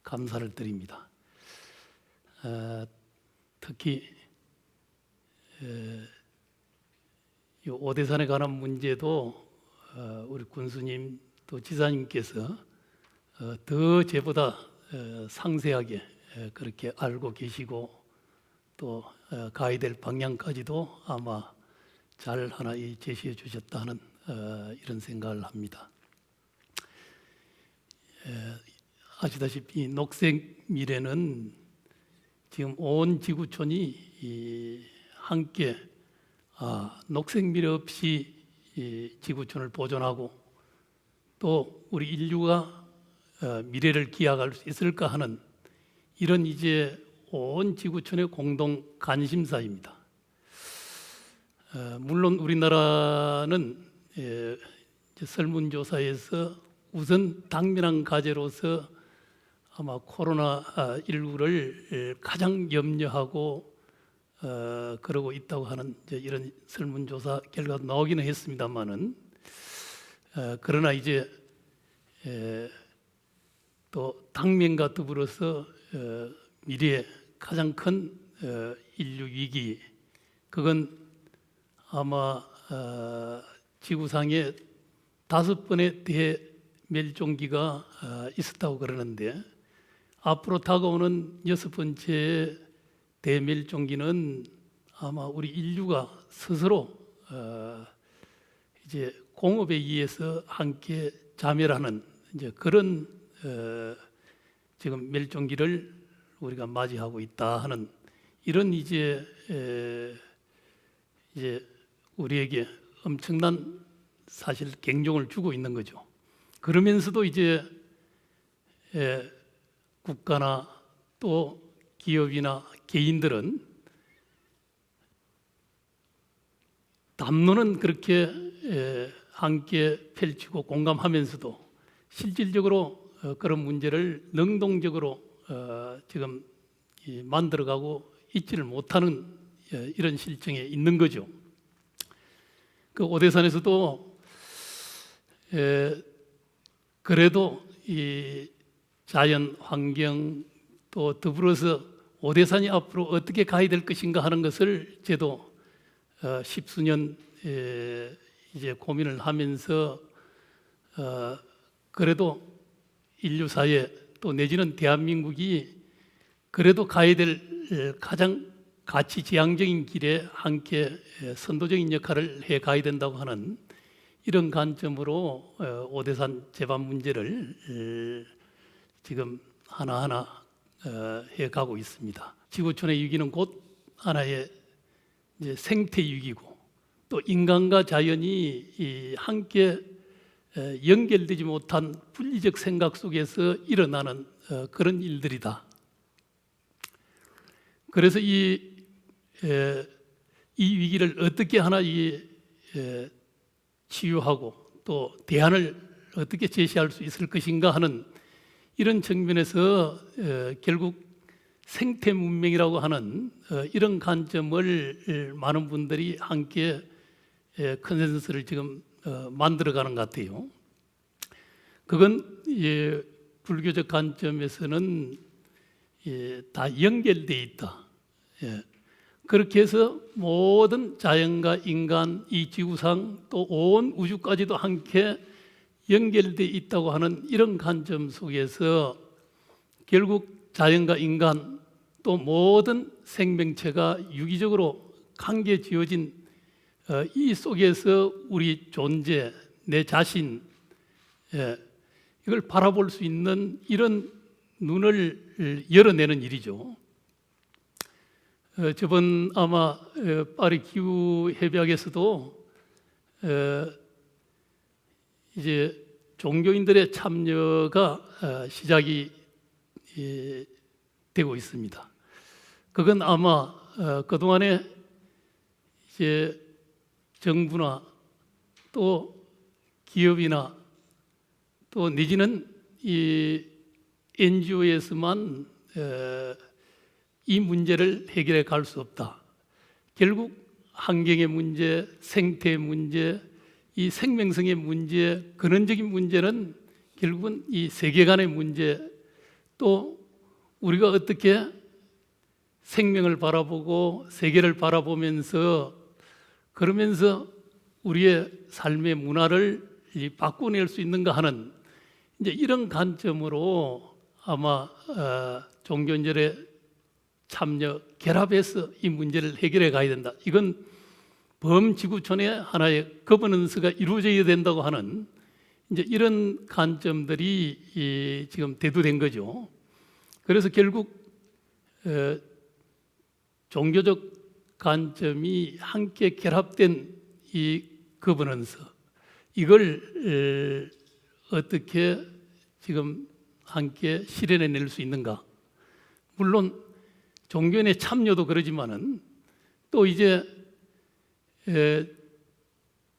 감사를 드립니다. 특히 이 오대산에 관한 문제도 우리 군수님 또 지사님께서 더 제보다 상세하게 그렇게 알고 계시고 또 가야 될 방향까지도 아마 잘 하나 제시해 주셨다 하는 이런 생각을 합니다. 아시다시피 녹색 미래는 지금 온 지구촌이 함께 녹색 미래 없이 이 지구촌을 보존하고 또 우리 인류가 미래를 기약할 수 있을까 하는 이런 이제 온 지구촌의 공동 관심사입니다. 물론 우리나라는 설문조사에서 우선 당면한 과제로서 아마 코로나19를 가장 염려하고 그러고 있다고 하는 이제 이런 설문조사 결과가 나오기는 했습니다만은 그러나 이제 또 당면과 더불어서 미래의 가장 큰 인류 위기 그건 아마 지구상에 5번의 대멸종기가 있었다고 그러는데 앞으로 다가오는 6번째 대멸종기는 아마 우리 인류가 스스로 이제 공업에 의해서 함께 자멸하는 이제 그런 지금 멸종기를 우리가 맞이하고 있다 하는 이런 이제 우리에게 엄청난 사실 갱종을 주고 있는 거죠. 그러면서도 이제 국가나 또 기업이나 개인들은 담론은 그렇게 함께 펼치고 공감하면서도 실질적으로 그런 문제를 능동적으로 지금 만들어가고 있지를 못하는 이런 실정에 있는 거죠. 그 오대산에서도 그래도 이 자연 환경 또 더불어서 오대산이 앞으로 어떻게 가야 될 것인가 하는 것을 저도 십수년 이제 고민을 하면서 그래도 인류사회 또 내지는 대한민국이 그래도 가야 될 가장 가치지향적인 길에 함께 선도적인 역할을 해 가야 된다고 하는 이런 관점으로 오대산 제반 문제를 지금 하나하나 해 가고 있습니다. 지구촌의 위기는 곧 하나의 이제 생태 위기고 또 인간과 자연이 함께 연결되지 못한 분리적 생각 속에서 일어나는 그런 일들이다. 그래서 이 위기를 어떻게 하나 치유하고 또 대안을 어떻게 제시할 수 있을 것인가 하는 이런 측면에서 결국 생태 문명이라고 하는 이런 관점을 많은 분들이 함께 컨센서스를 지금 만들어가는 것 같아요. 그건 불교적 관점에서는 다 연결되어 있다. 그렇게 해서 모든 자연과 인간, 이 지구상 또 온 우주까지도 함께 연결되어 있다고 하는 이런 관점 속에서 결국 자연과 인간 또 모든 생명체가 유기적으로 관계 지어진 이 속에서 우리 존재, 내 자신 이걸 바라볼 수 있는 이런 눈을 열어내는 일이죠. 저번 아마 파리 기후 협약에서도 이제 종교인들의 참여가 시작이 되고 있습니다. 그건 아마 그동안에 이제 정부나 또 기업이나 또 내지는 이 NGO에서만 이 문제를 해결해 갈 수 없다. 결국 환경의 문제, 생태의 문제, 이 생명성의 문제, 근원적인 문제는 결국은 이 세계관의 문제, 또 우리가 어떻게 생명을 바라보고 세계를 바라보면서 그러면서 우리의 삶의 문화를 바꿔낼 수 있는가 하는 이제 이런 관점으로 아마 종교인들의 참여 결합해서 이 문제를 해결해 가야 된다. 이건 범지구촌의 하나의 거버넌스가 이루어져야 된다고 하는 이제 이런 관점들이 지금 대두된 거죠. 그래서 결국 종교적 관점이 함께 결합된 이 거버넌스 이걸 어떻게 지금 함께 실현해낼 수 있는가? 물론 종교인의 참여도 그러지만은 또 이제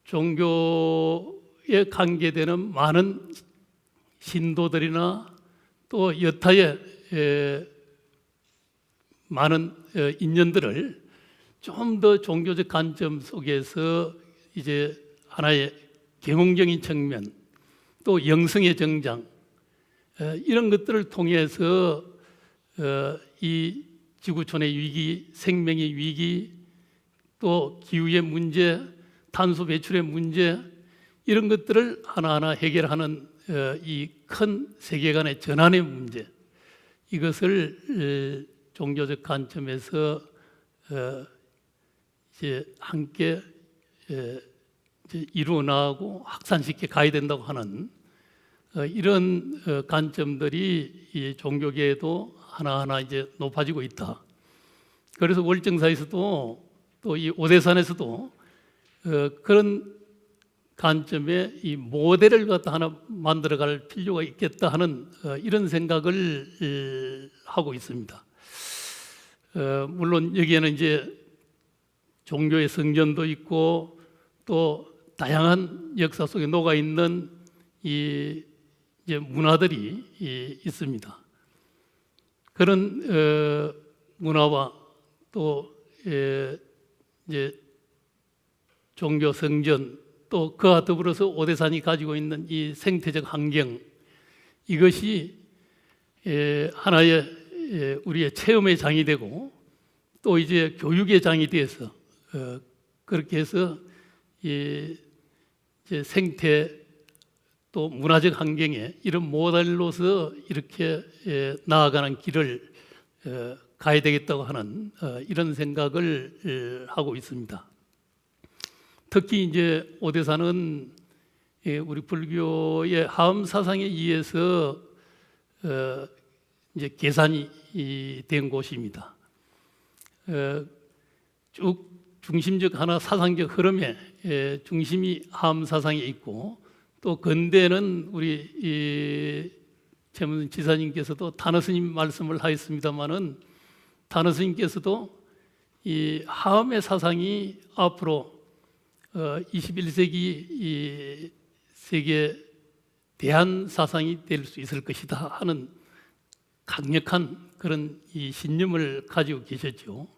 종교에 관계되는 많은 신도들이나 또 여타의 많은 인연들을 좀 더 종교적 관점 속에서 이제 하나의 경영적인 측면 또 영성의 정장 이런 것들을 통해서 이 지구촌의 위기, 생명의 위기 또 기후의 문제, 탄소 배출의 문제 이런 것들을 하나하나 해결하는 이 큰 세계관의 전환의 문제 이것을 종교적 관점에서 이제 함께 이제 이루어 나가고 확산시켜 가야 된다고 하는 이런 관점들이 이 종교계에도 하나하나 이제 높아지고 있다. 그래서 월정사에서도 또 이 오대산에서도 그런 관점에 이 모델을 갖다 하나 만들어갈 필요가 있겠다 하는 이런 생각을 하고 있습니다. 물론 여기에는 이제 종교의 성전도 있고 또 다양한 역사 속에 녹아 있는 이 이제 문화들이 있습니다. 그런 문화와 또 이제 종교 성전 또 그와 더불어서 오대산이 가지고 있는 이 생태적 환경 이것이 하나의 우리의 체험의 장이 되고 또 이제 교육의 장이 되어서 그렇게 해서 이제 생태 또 문화적 환경에 이런 모델로서 이렇게 나아가는 길을 가야 되겠다고 하는 이런 생각을 하고 있습니다. 특히 이제 오대산은 우리 불교의 하엄 사상에 의해서 이제 계산이 된 곳입니다. 쭉 중심적 하나 사상적 흐름에 중심이 하엄 사상에 있고 또 근대는 우리 최문순 지사님께서도 단어 스님 말씀을 하였습니다마는 단어 스님께서도 이 하엄의 사상이 앞으로 21세기 이 세계 대한 사상이 될 수 있을 것이다 하는 강력한 그런 이 신념을 가지고 계셨죠.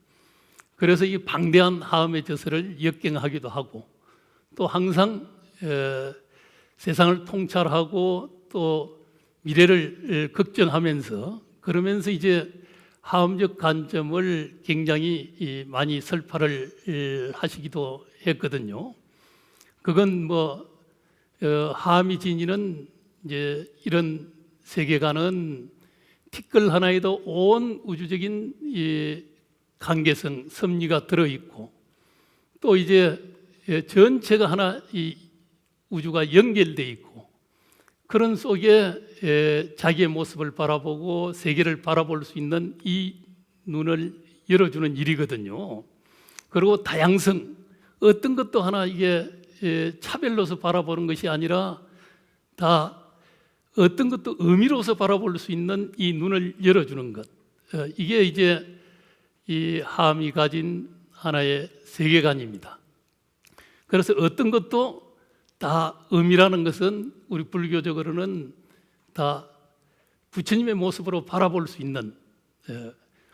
그래서 이 방대한 하엄의 저서를 역경하기도 하고 또 항상 세상을 통찰하고 또 미래를 걱정하면서 그러면서 이제 하엄적 관점을 굉장히 많이 설파를 하시기도 했거든요. 그건 뭐 하엄이 지니는 이제 이런 세계관은 티끌 하나에도 온 우주적인 이 관계성, 섭리가 들어있고 또 이제 전체가 하나 이 우주가 연결되어 있고 그런 속에 자기의 모습을 바라보고 세계를 바라볼 수 있는 이 눈을 열어주는 일이거든요. 그리고 다양성, 어떤 것도 하나 이게 차별로서 바라보는 것이 아니라 다 어떤 것도 의미로서 바라볼 수 있는 이 눈을 열어주는 것. 이게 이제 이 하엄이 가진 하나의 세계관입니다. 그래서 어떤 것도 다 의미라는 것은 우리 불교적으로는 다 부처님의 모습으로 바라볼 수 있는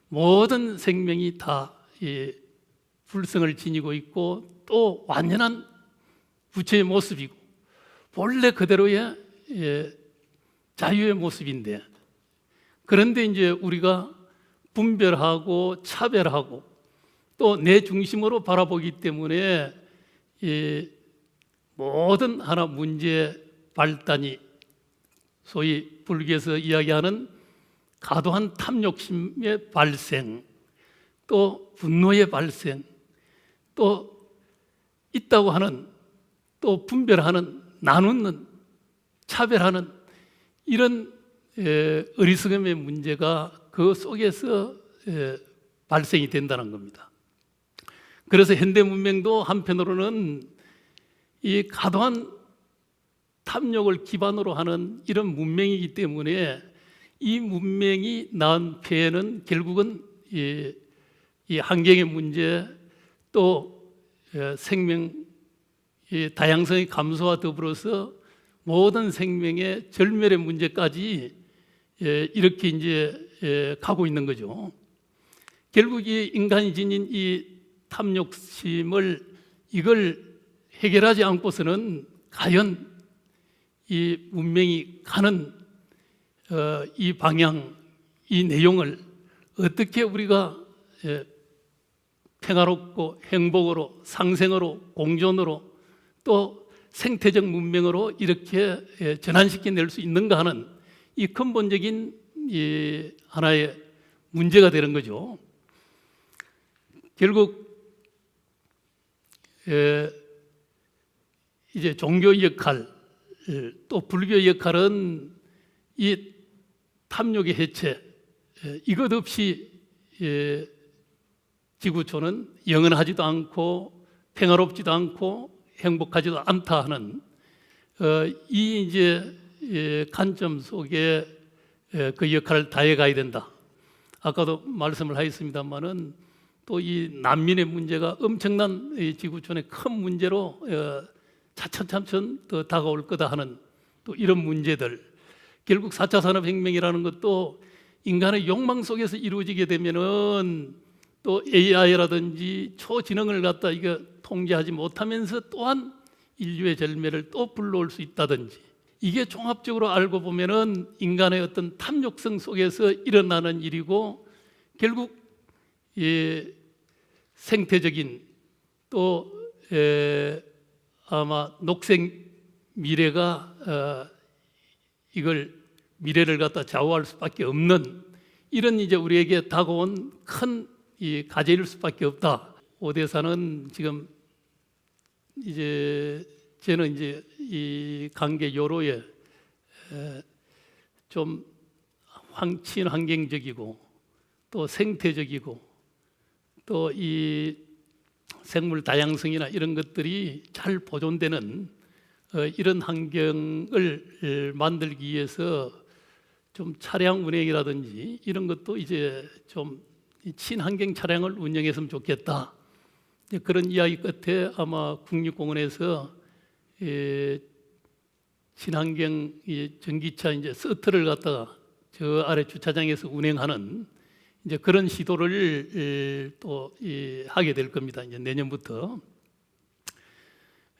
모든 생명이 다 불성을 지니고 있고 또 완전한 부처의 모습이고 본래 그대로의 자유의 모습인데 그런데 이제 우리가 분별하고 차별하고 또 내 중심으로 바라보기 때문에 모든 하나 문제의 발단이 소위 불교에서 이야기하는 과도한 탐욕심의 발생 또 분노의 발생 또 있다고 하는 또 분별하는 나누는 차별하는 이런 어리석음의 문제가 그 속에서 발생이 된다는 겁니다. 그래서 현대 문명도 한편으로는 이 과도한 탐욕을 기반으로 하는 이런 문명이기 때문에 이 문명이 낳은 폐해는 결국은 이 환경의 문제 또 생명 다양성의 감소와 더불어서 모든 생명의 절멸의 문제까지 이렇게 이제 가고 있는 거죠. 결국 이 인간이 지닌 이 탐욕심을 이걸 해결하지 않고서는 과연 이 문명이 가는 이 방향, 이 내용을 어떻게 우리가 평화롭고 행복으로 상생으로 공존으로 또 생태적 문명으로 이렇게 전환시켜낼 수 있는가 하는 이 근본적인 이 하나의 문제가 되는 거죠. 결국 이제 종교 역할, 또 불교 역할은 이 탐욕의 해체, 이것 없이 지구촌은 영원하지도 않고 평화롭지도 않고 행복하지도 않다 하는 이 이제 관점 속에 그 역할을 다해 가야 된다. 아까도 말씀을 하였습니다만은 또 이 난민의 문제가 엄청난 이 지구촌의 큰 문제로 차츰차츰 더 다가올 거다 하는 또 이런 문제들, 결국 4차 산업혁명이라는 것도 인간의 욕망 속에서 이루어지게 되면은 또 AI라든지 초지능을 갖다 이거 통제하지 못하면서 또한 인류의 절멸을 또 불러올 수 있다든지, 이게 종합적으로 알고 보면은 인간의 어떤 탐욕성 속에서 일어나는 일이고, 결국 이 생태적인 또 아마 녹색 미래가 이걸 미래를 갖다 좌우할 수밖에 없는 이런 이제 우리에게 다가온 큰 이 과제일 수밖에 없다. 오대사는 지금 이제 저는 이제 이 관계 요로에 좀 친환경적이고 또 생태적이고 또 이 생물 다양성이나 이런 것들이 잘 보존되는 이런 환경을 만들기 위해서 좀 차량 운행이라든지 이런 것도 이제 좀 친환경 차량을 운영했으면 좋겠다. 그런 이야기 끝에 아마 국립공원에서 친환경 전기차 이제 서트를 갖다가 저 아래 주차장에서 운행하는 이제 그런 시도를 또 하게 될 겁니다. 이제 내년부터.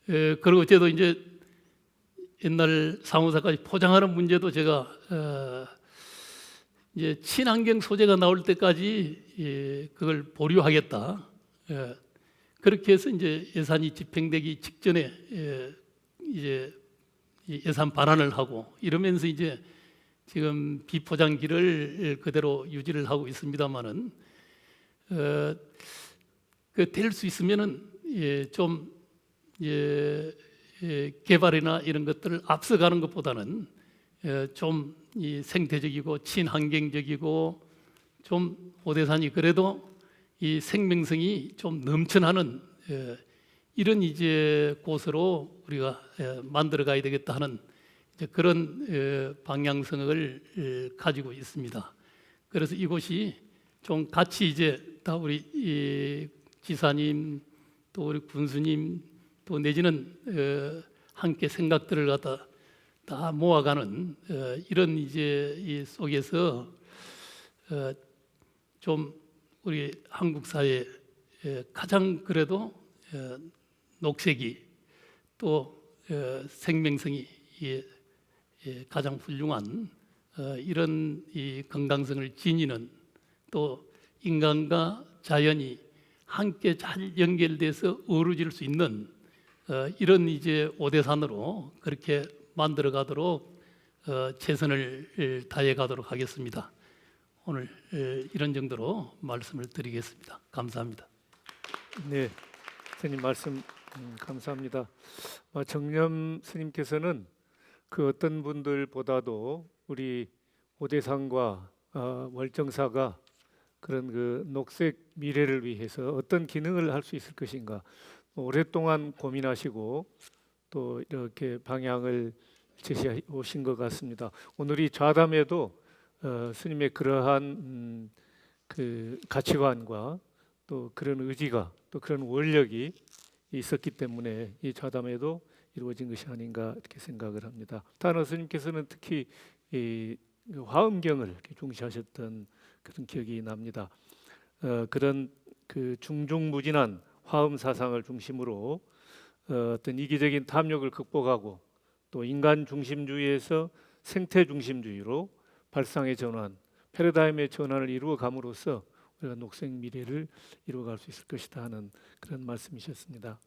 그리고 저도 이제 옛날 상호사까지 포장하는 문제도 제가 이제 친환경 소재가 나올 때까지 그걸 보류하겠다. 그렇게 해서 이제 예산이 집행되기 직전에 이제 예산 반환을 하고 이러면서 이제 지금 비포장기를 그대로 유지를 하고 있습니다만은 그 될 수 있으면은 좀 개발이나 이런 것들을 앞서가는 것보다는 좀 이 생태적이고 친환경적이고 좀 오대산이 그래도 이 생명성이 좀 넘쳐나는 이런 이제 곳으로 우리가 만들어 가야 되겠다 하는 이제 그런 방향성을 가지고 있습니다. 그래서 이곳이 좀 같이 이제 다 우리 이 지사님 또 우리 군수님 또 내지는 함께 생각들을 갖다 다 모아가는 이런 이제 이 속에서 좀 우리 한국 사회 가장 그래도 녹색이 또 생명성이 가장 훌륭한 이런 이 건강성을 지니는 또 인간과 자연이 함께 잘 연결돼서 어우러질 수 있는 이런 이제 오대산으로 그렇게 만들어 가도록 최선을 다해 가도록 하겠습니다. 오늘 이런 정도로 말씀을 드리겠습니다. 감사합니다. 네, 스님 말씀 감사합니다. 정념 스님께서는 그 어떤 분들보다도 우리 오대산과 월정사가 그런 그 녹색 미래를 위해서 어떤 기능을 할 수 있을 것인가 오랫동안 고민하시고 또 이렇게 방향을 제시해 오신 것 같습니다. 오늘 이 좌담에도 스님의 그러한 그 가치관과 또 그런 의지가 또 그런 원력이 있었기 때문에 이 좌담에도 이루어진 것이 아닌가 이렇게 생각을 합니다. 단어 스님께서는 특히 이 화엄경을 이렇게 중시하셨던 그런 기억이 납니다. 그런 그 중중무진한 화엄 사상을 중심으로 어떤 이기적인 탐욕을 극복하고 또 인간 중심주의에서 생태 중심주의로 발상의 전환, 패러다임의 전환을 이루어 감으로써 우리가 녹색 미래를 이루어갈 수 있을 것이다 하는 그런 말씀이셨습니다.